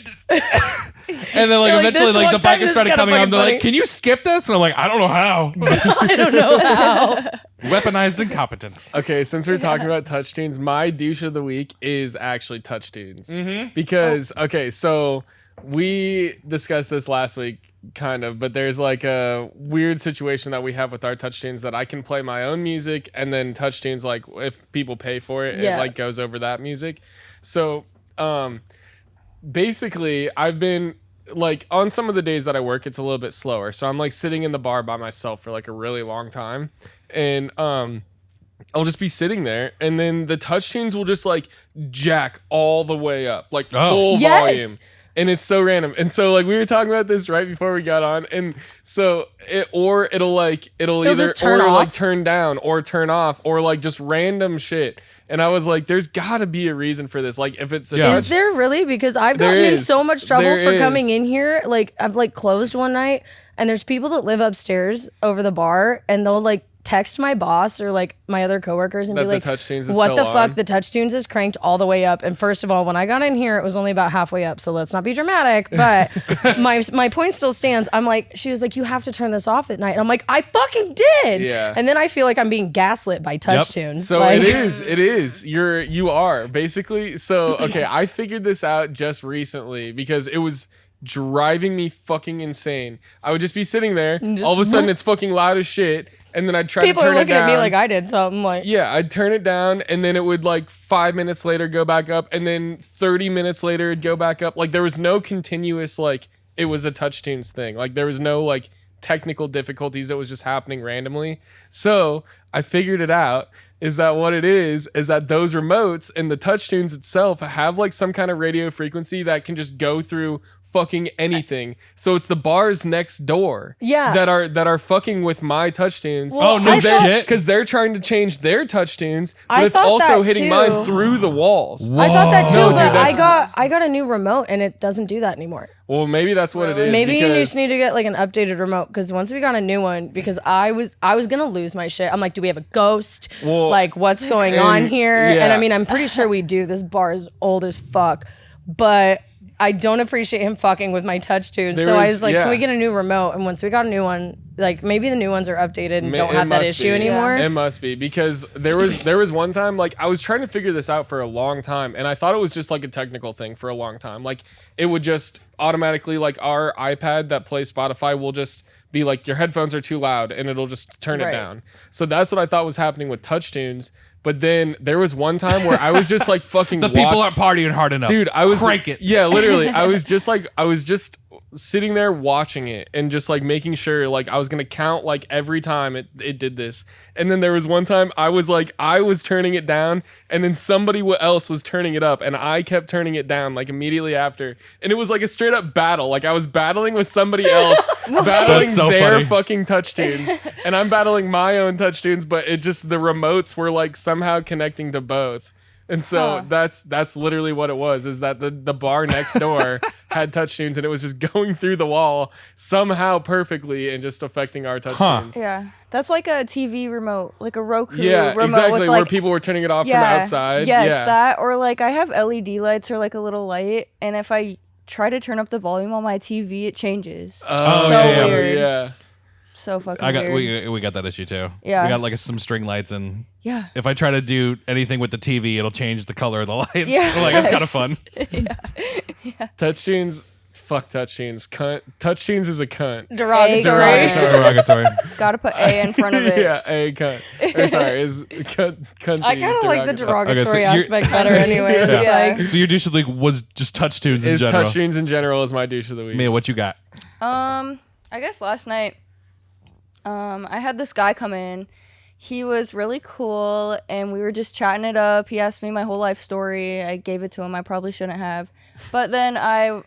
And then like You're like, eventually "This like one the time bikers is started kinda coming on. fucking They're funny." like, "Can you skip this?" And I'm like, "I don't know how." I don't know how. Weaponized incompetence. Okay, since we're talking about touch tunes, my douche of the week is actually touch tunes. Mm-hmm. Because, okay, so we discussed this last week, kind of, but there's like a weird situation that we have with our touch tunes that I can play my own music and then touch tunes, like if people pay for it, Yeah. it like goes over that music. So, basically, I've been like on some of the days that I work, it's a little bit slower. So I'm like sitting in the bar by myself for like a really long time. And I'll just be sitting there, and then the touch tunes will just like jack all the way up, like full Yes. volume. And it's so random. And so like we were talking about this right before we got on. And so it'll either just turn or like off? turn down or turn off or like just random shit. And I was like, there's gotta be a reason for this. Like if it's a Yeah. touch, Is there really? Because I've There gotten in is. so much trouble There for is. coming in here. Like I've like closed one night, and there's people that live upstairs over the bar, and they'll like text my boss or like my other coworkers and That be the like, touch tunes is "What still the fuck? on?" The touch tunes is cranked all the way up." And first of all, when I got in here, it was only about halfway up, so let's not be dramatic. But my point still stands. I'm like, she was like, "You have to turn this off at night." And I'm like, "I fucking did." Yeah. And then I feel like I'm being gaslit by touch Yep. tunes. So like, it is. You are basically. So okay, I figured this out just recently because it was driving me fucking insane. I would just be sitting there, all of a sudden it's fucking loud as shit, and then I'd try People to are turn it looking down. at me like I did something. Like, Yeah, I'd turn it down, and then it would like 5 minutes later go back up, and then 30 minutes later it'd go back up. Like there was no continuous like it was a touch tunes thing. Like there was no like technical difficulties. It was just happening randomly. So I figured it out. Is that what it is that those remotes and the touch tunes itself have like some kind of radio frequency that can just go through fucking anything. So it's the bars next door Yeah. that are fucking with my touch tunes. Oh, no shit. Because they're trying to change their touch tunes, but I it's thought also that hitting too. mine through the walls. I thought that too, No, dude, but that's- I got a new remote and it doesn't do that anymore. Well, maybe that's what it is. Maybe you because just need to get like an updated remote, because once we got a new one, because I was gonna lose my shit. I'm like, do we have a ghost? Well, like, what's going and- on here? And yeah. I mean, I'm pretty sure we do. This bar is old as fuck, but I don't appreciate him fucking with my touch tunes. There So I was- was like, yeah. can we get a new remote? And once we got a new one, like maybe the new ones are updated and don't It have that must issue be. anymore. It must be because there was one time like I was trying to figure this out for a long time, and I thought it was just like a technical thing for a long time. Like it would just automatically like our iPad that plays Spotify will just be like your headphones are too loud, and it'll just turn it Right. down. So that's what I thought was happening with touch tunes. But then there was one time where I was just like fucking The people aren't partying hard enough. dude, I was crank it. Yeah, literally. I was just sitting there watching it and just like making sure like I was gonna count like every time it did this. And then there was one time I was turning it down, and then somebody else was turning it up, and I kept turning it down like immediately after. And it was like a straight up battle. Like I was battling with somebody else, battling That's so their funny. fucking touch tunes, and I'm battling my own touch tunes. But it just the remotes were like somehow connecting to both. And so that's literally what it was, is that the bar next door had touch tunes, and it was just going through the wall somehow perfectly and just affecting our touch tunes. Yeah, that's like a TV remote, like a Roku Yeah, remote exactly, with where like people were turning it off from yeah, outside. Yes, yeah. that, or like I have LED lights or like a little light, and if I try to turn up the volume on my TV, it changes. Oh, so yeah, weird. yeah. So fucking I got weird. we got that issue too. Yeah. We got like some string lights, and Yeah. if I try to do anything with the TV, it'll change the color of the lights. Yeah. Like it's kind of fun. Touch tunes, fuck touch tunes. Cunt. Touch tunes is a cunt. Derogatory. Derogatory. Gotta put A in front of it. Yeah, a cunt. Or sorry, is cunt. I kind of like the derogatory Okay, so you're- aspect better anyway. It's Yeah. like, So your douche of the week was just touch tunes in Is general. touch tunes in general is my douche of the week. Mia, what you got? I guess last night, I had this guy come in. He was really cool, and we were just chatting it up. He asked me my whole life story. I gave it to him. I probably shouldn't have, but then I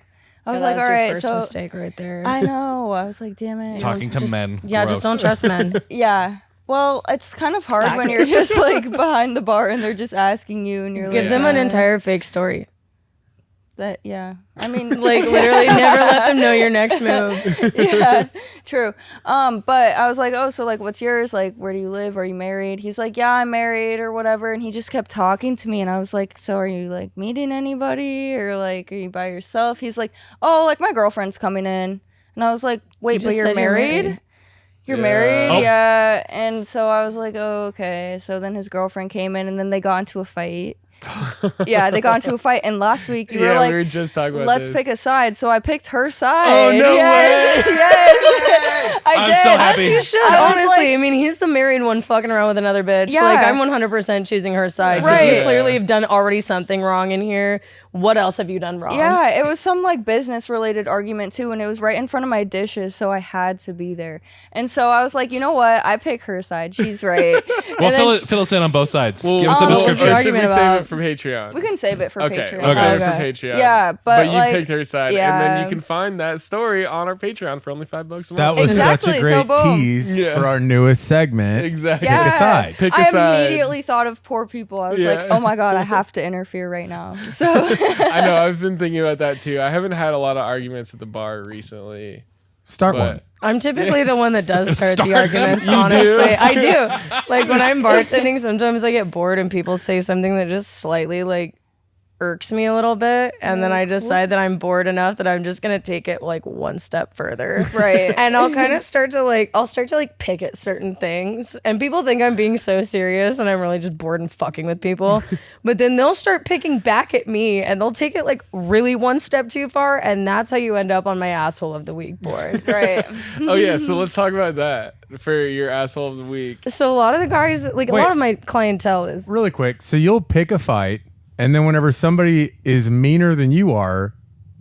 I was Yeah, like, that all your right, first so mistake right there. I know. I was like, damn it. Talking to men. Yeah, just don't Gross. trust men. Yeah. Well, it's kind of hard when you're just like behind the bar and they're just asking you and you're Give like, them an entire fake story. that. Yeah. I mean, Like literally never let them know your next move. yeah, true. But I was like, oh, so like, what's yours? Like, where do you live? Are you married? He's like, yeah, I'm married or whatever. And he just kept talking to me. And I was like, so are you like meeting anybody or like, are you by yourself? He's like, oh, like my girlfriend's coming in. And I was like, wait, but just you're said you're married? married. You're Yeah. married? Oh. Yeah. And so I was like, oh, okay. So then his girlfriend came in and then they got into a fight. Yeah, they got into a fight. And last week you were Yeah, like, we were just talking about let's this. pick a side. So I picked her side. Oh, no yes, way. Yes. I I'm did. so happy. As you should, I was honestly. like- I mean, he's the married one fucking around with another bitch. Yeah. Like, I'm 100% choosing her side. Because you Right. clearly have done already something wrong in here. What else have you done wrong? Yeah, it was some like business related argument too, and it was right in front of my dishes, so I had to be there. And so I was like, you know what? I pick her side. She's right. Well, And then fill us in on both sides. Well, Give us a what's the description. or should we argument save about? it from Patreon? we can save it for Okay, Patreon. we'll save it Okay. for Patreon. Yeah, but, you like, picked her side, and then yeah. you can find that story on our Patreon for only $5 a month. That was Exactly, such a so great boom. tease Yeah. for our newest segment. exactly. Yeah. Pick a side. Pick a I side. immediately thought of poor people. I was Yeah. like, oh my god, I have to interfere right now. So I know. I've been thinking about that too. I haven't had a lot of arguments at the bar recently, Start but one. I'm typically the one that does start the Start arguments, You do? honestly. I do. Like when I'm bartending, sometimes I get bored and people say something that just slightly like irks me a little bit. And then I decide that I'm bored enough that I'm just going to take it like one step further. right. And I'll kind of start to pick at certain things. And people think I'm being so serious and I'm really just bored and fucking with people. But then they'll start picking back at me and they'll take it like really one step too far. And that's how you end up on my asshole of the week board. right. oh yeah. So let's talk about that for your asshole of the week. So a lot of the guys, like a Wait. lot of my clientele is Really quick. So you'll pick a fight, and then whenever somebody is meaner than you are,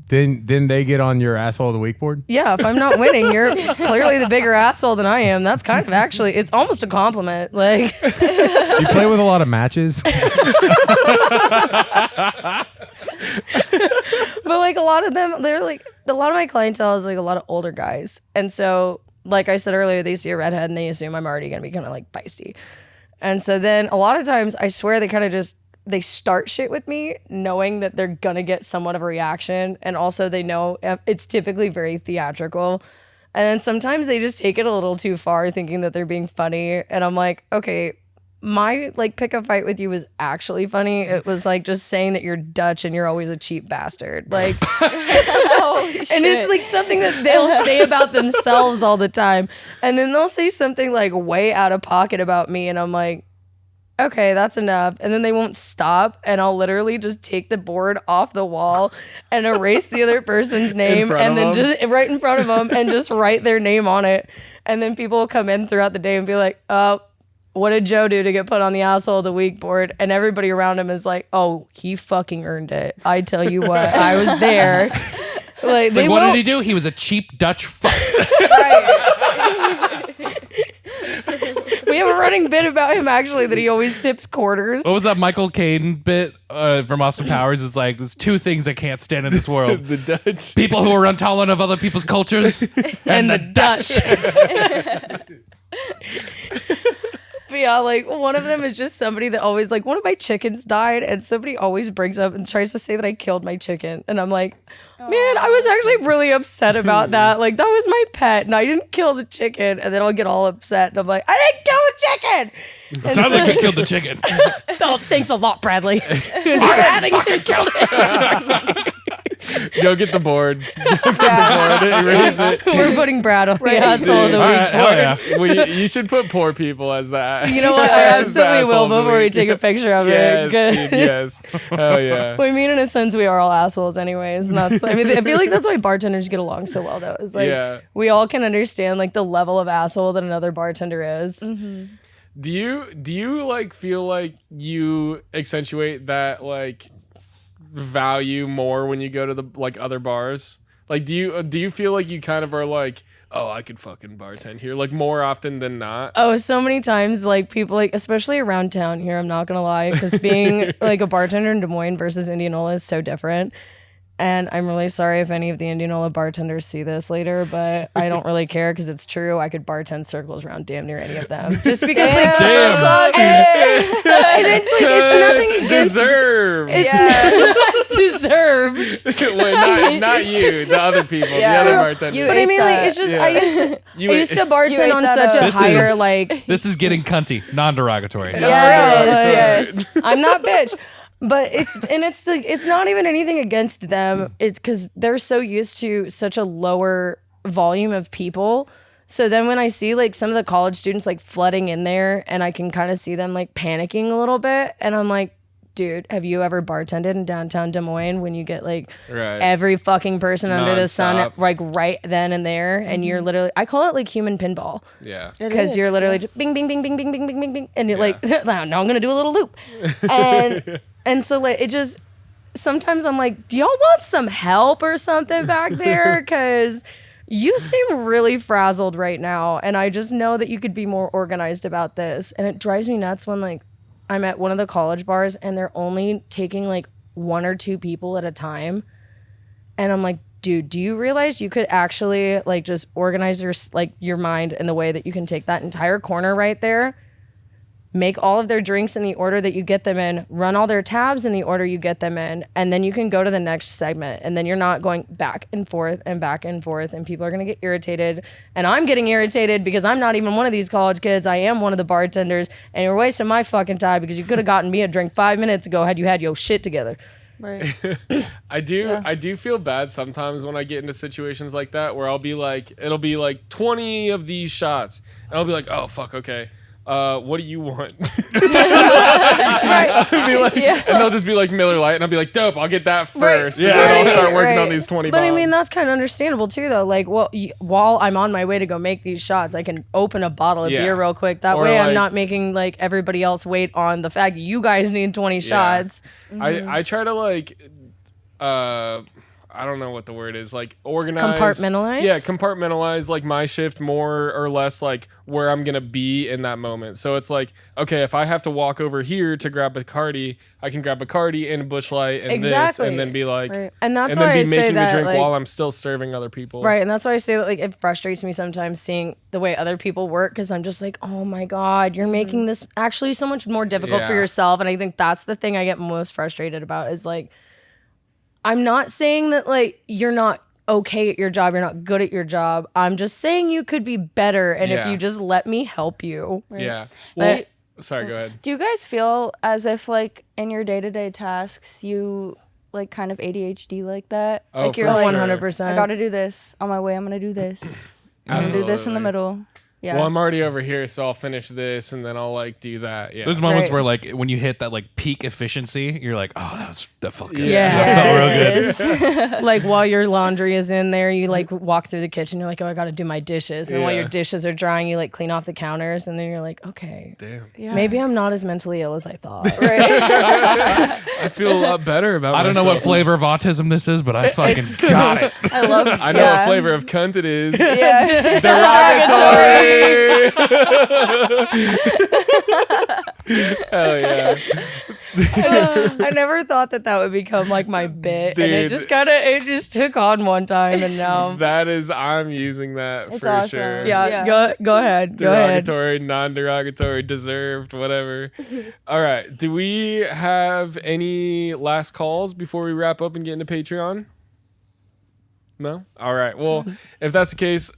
then they get on your asshole of the week board. yeah, if I'm not winning, you're clearly the bigger asshole than I am. That's kind of actually, it's almost a compliment. Like, You play with a lot of matches. but like a lot of them, they're like, a lot of my clientele is like a lot of older guys. And so, like I said earlier, they see a redhead and they assume I'm already going to be kind of like feisty. And so then a lot of times, I swear they kind of just, they start shit with me knowing that they're gonna get somewhat of a reaction, and also they know it's typically very theatrical, and then sometimes they just take it a little too far thinking that they're being funny, and I'm like, okay, my like pick a fight with you was actually funny. It was like just saying that you're Dutch and you're always a cheap bastard, like Holy shit. and it's like something that they'll say about themselves all the time, and then they'll say something like way out of pocket about me, and I'm like, okay, that's enough. And then they won't stop, and I'll literally just take the board off the wall and erase the other person's name, front and of then them? just right in front of them and just write their name on it. And then people will come in throughout the day and be like, oh, what did Joe do to get put on the asshole of the week board? And everybody around him is like, oh, he fucking earned it. I tell you what, I was there. Like, they Like, what won't- did he do? He was a cheap Dutch fuck. We have a running bit about him actually that he always tips quarters. What was that Michael Caine bit from Austin Powers? It's like, there's two things I can't stand in this world. The Dutch. People who are intolerant of other people's cultures and the Dutch. But yeah, like one of them is just somebody that always like one of my chickens died, and somebody always brings up and tries to say that I killed my chicken, and I'm like, man, I was actually really upset about that. Like that was my pet, and I didn't kill the chicken, and then I'll get all upset, and I'm like, I didn't kill the chicken. And Sounds so- like you killed the chicken. oh, thanks a lot, Bradley. Just adding this. Go get the board. Erase it. We're putting Brad on the asshole of the All week. right, hell yeah. Well, you should put poor people as that. You know what? I As the absolutely asshole will of the before we week. take a picture of Yes, it. dude, yes. Oh yeah. Well, I mean, in a sense, we are all assholes, anyways. And that's, I mean, I feel like that's why bartenders get along so well, though. It's like Yeah. we all can understand like the level of asshole that another bartender is. Do you like feel like you accentuate that like value more when you go to the like other bars? Like do you feel like you kind of are like, oh, I could fucking bartend here, like more often than not? Oh, so many times, like people, like especially around town here. I'm not gonna lie, because being like a bartender in Des Moines versus Indianola is so different. And I'm really sorry if any of the Indianola bartenders see this later, but I don't really care because it's true. I could bartend circles around damn near any of them. Just because, like, Damn. and it's like, it's nothing against. Deserved. It's not deserved. Wait, not you, the other people, the other bartenders. But I mean, like, it's just, Yeah. I used to bartend ate on that such up. a This higher, is- like, This is getting cunty, non-derogatory. Yes. I'm not bitch. But it's like, it's not even anything against them. It's because they're so used to such a lower volume of people. So then when I see like some of the college students like flooding in there, and I can kind of see them like panicking a little bit, and I'm like, dude, have you ever bartended in downtown Des Moines when you get like Right. every fucking person under the sun Nonstop. like right then and there, and you're literally, I call it like human pinball. Yeah. Because you're literally just bing, bing, bing, bing, bing, bing, bing, bing, bing, and you're like, now I'm gonna do a little loop, and so like it just, sometimes I'm like, do y'all want some help or something back there? Because you seem really frazzled right now, and I just know that you could be more organized about this, and it drives me nuts when like I'm at one of the college bars and they're only taking like 1 or 2 people at a time, and I'm like, dude, do you realize you could actually like just organize your mind in the way that you can take that entire corner right there, make all of their drinks in the order that you get them in, run all their tabs in the order you get them in, and then you can go to the next segment, and then you're not going back and forth, and people are going to get irritated, and I'm getting irritated because I'm not even one of these college kids. I am one of the bartenders, and you're wasting my fucking time because you could have gotten me a drink 5 minutes ago had you had your shit together. Right. I do feel bad sometimes when I get into situations like that where I'll be like, it'll be like 20 of these shots, and I'll be like, oh fuck, okay. What do you want? I'll be like, and they'll just be like Miller Lite, and I'll be like, dope, I'll get that first. Yeah. And then I'll start Right, working right. on these 20 But I bombs. mean, that's kind of understandable too, though. Like, well, while I'm on my way to go make these shots, I can open a bottle of Yeah. beer real quick. That Or way, I'm like- not making like everybody else wait on the fact that you guys need 20 shots. I try to like, I don't know what the word is, like organize. Compartmentalize? Yeah, compartmentalize like my shift more or less like where I'm going to be in that moment. So it's like, okay, if I have to walk over here to grab a Bacardi, I can grab a Bacardi and a Busch Light and this, Exactly. and then be like, Right. And that's and why then I be say making the that, drink like, while I'm still serving other people. right. And that's why I say that, like, it frustrates me sometimes seeing the way other people work, because I'm just like, oh my God, you're making this actually so much more difficult for Yeah. yourself. And I think that's the thing I get most frustrated about is like, I'm not saying that like you're not okay at your job, you're not good at your job. I'm just saying you could be better, and if Yeah. you just let me help you. Yeah. But- Well, sorry, go ahead. Do you guys feel as if like in your day-to-day tasks you like kind of ADHD like that? Oh, like for you're sure. like, 100%. I gotta do this. On my way, I'm gonna do this. I'm gonna do this in the Absolutely. middle. Yeah. Well, I'm already over here, so I'll finish this and then I'll like do that. Yeah. There's moments Right. where like when you hit that like peak efficiency, you're like, oh, that felt good. Yeah. That felt real good. Yes. Like while your laundry is in there, you like walk through the kitchen, you're like, oh, I gotta do my dishes. And then while Yeah. your dishes are drying, you like clean off the counters, and then you're like, okay, Damn. Yeah. maybe I'm not as mentally ill as I thought. Right. I feel a lot better about I don't know what myself. flavor of autism this is, but I fucking got it. I love. I know what flavor of cunt it is. Yeah. Derogatory. Hell yeah. I never thought that would become like my bit, and it Dude. it just took on one time, and now I'm using that It's for awesome. sure. yeah, Yeah. go ahead, go ahead. Derogatory, non-derogatory, deserved, whatever. All right. Do we have any last calls before we wrap up and get into Patreon? No? All right. Well, if that's the case,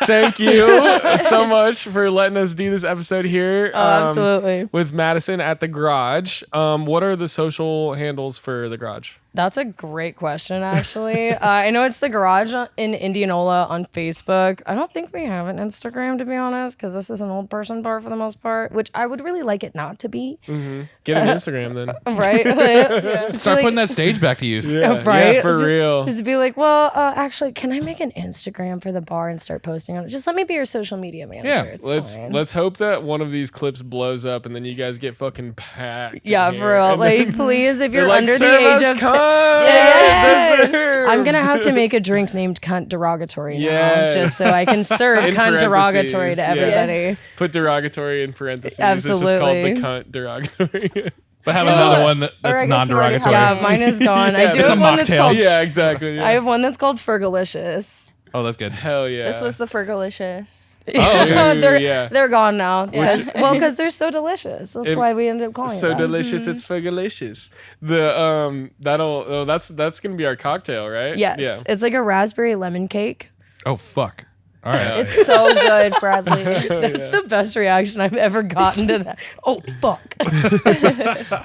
thank you so much for letting us do this episode here. Oh, absolutely. With Madison at the Garage. What are the social handles for the Garage? That's a great question, actually. I know it's the Garage in Indianola on Facebook. I don't think we have an Instagram, to be honest, because this is an old person bar for the most part, which I would really like it not to be. Get an Instagram then. Right? Yeah. Start putting that stage back to use. Yeah, Right? yeah, for real. Just be like, well, actually, can I make an Instagram for the bar and start posting on it? Just let me be your social media manager. Yeah, It's fine. let's hope that one of these clips blows up and then you guys get fucking packed. in Yeah, here. for real. And then Like, please, if they're you're like, under the "Serve age us of cunt, Yes. deserved." I'm gonna have to make a drink named cunt derogatory now, Yes. just so I can serve In cunt derogatory parentheses, to yeah. everybody. Put derogatory in parentheses. Absolutely. It's just called the cunt derogatory. But have another one Or I that's guess you non-derogatory. already Yeah, mine is gone. I do it's have a one that's mocktail. called. Yeah, exactly. Yeah. I have one that's called Fergalicious. Oh, that's good. Hell yeah. This was the Fergalicious. Oh, they're yeah. gone now. Because they're so delicious. That's It- why we ended up calling So it that. delicious, it's delicious. That's gonna be our cocktail, right? Yes, it's like a raspberry lemon cake. Oh, fuck. All right. It's so good, Bradley. That's the best reaction I've ever gotten to that. Oh fuck!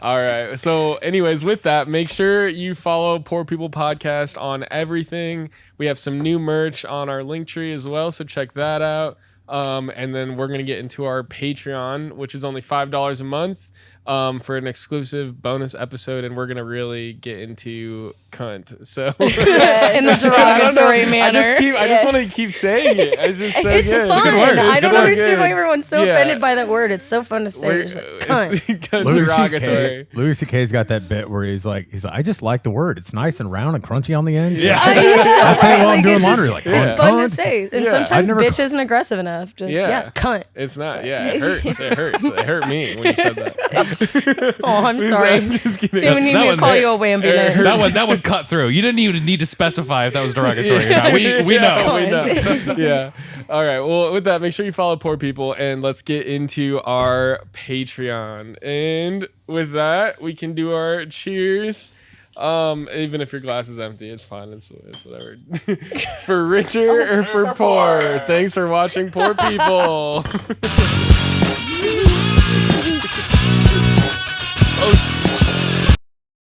All right. So, anyways, with that, make sure you follow Poor People Podcast on everything. We have some new merch on our link tree as well, so check that out. And then we're gonna get into our Patreon, which is only $5 a month, for an exclusive bonus episode, and we're gonna really get into cunt. So In the derogatory manner. I just want to keep saying it. It's just so It's good. fun. It's a good word. I It's don't so understand good. why everyone's so Yeah. offended by that word. It's so fun to say. We're- It's like, it's cunt. cunt Louis derogatory. C.K. Louis C.K.'s got that bit where he's like, I just like the word. It's nice and round and crunchy on the ends. Yeah. I say it while I'm doing laundry. Like, It's cunt, fun to cunt. say. And Yeah. sometimes I've never- bitch isn't aggressive enough. Just, yeah, cunt. It's not. Yeah, it hurts. It hurts. It hurt me when you said that. Oh, I'm sorry. I'm just kidding. Do we need That me to one call hurt. you a wambulance? That one cut through. You didn't even need to specify if that was derogatory or not. We know. Yeah, we know. Yeah. All right. Well, with that, make sure you follow Poor People, and let's get into our Patreon. And with that, we can do our cheers. Even if your glass is empty, it's fine. It's whatever. For richer or for poor. Thanks for watching Poor People.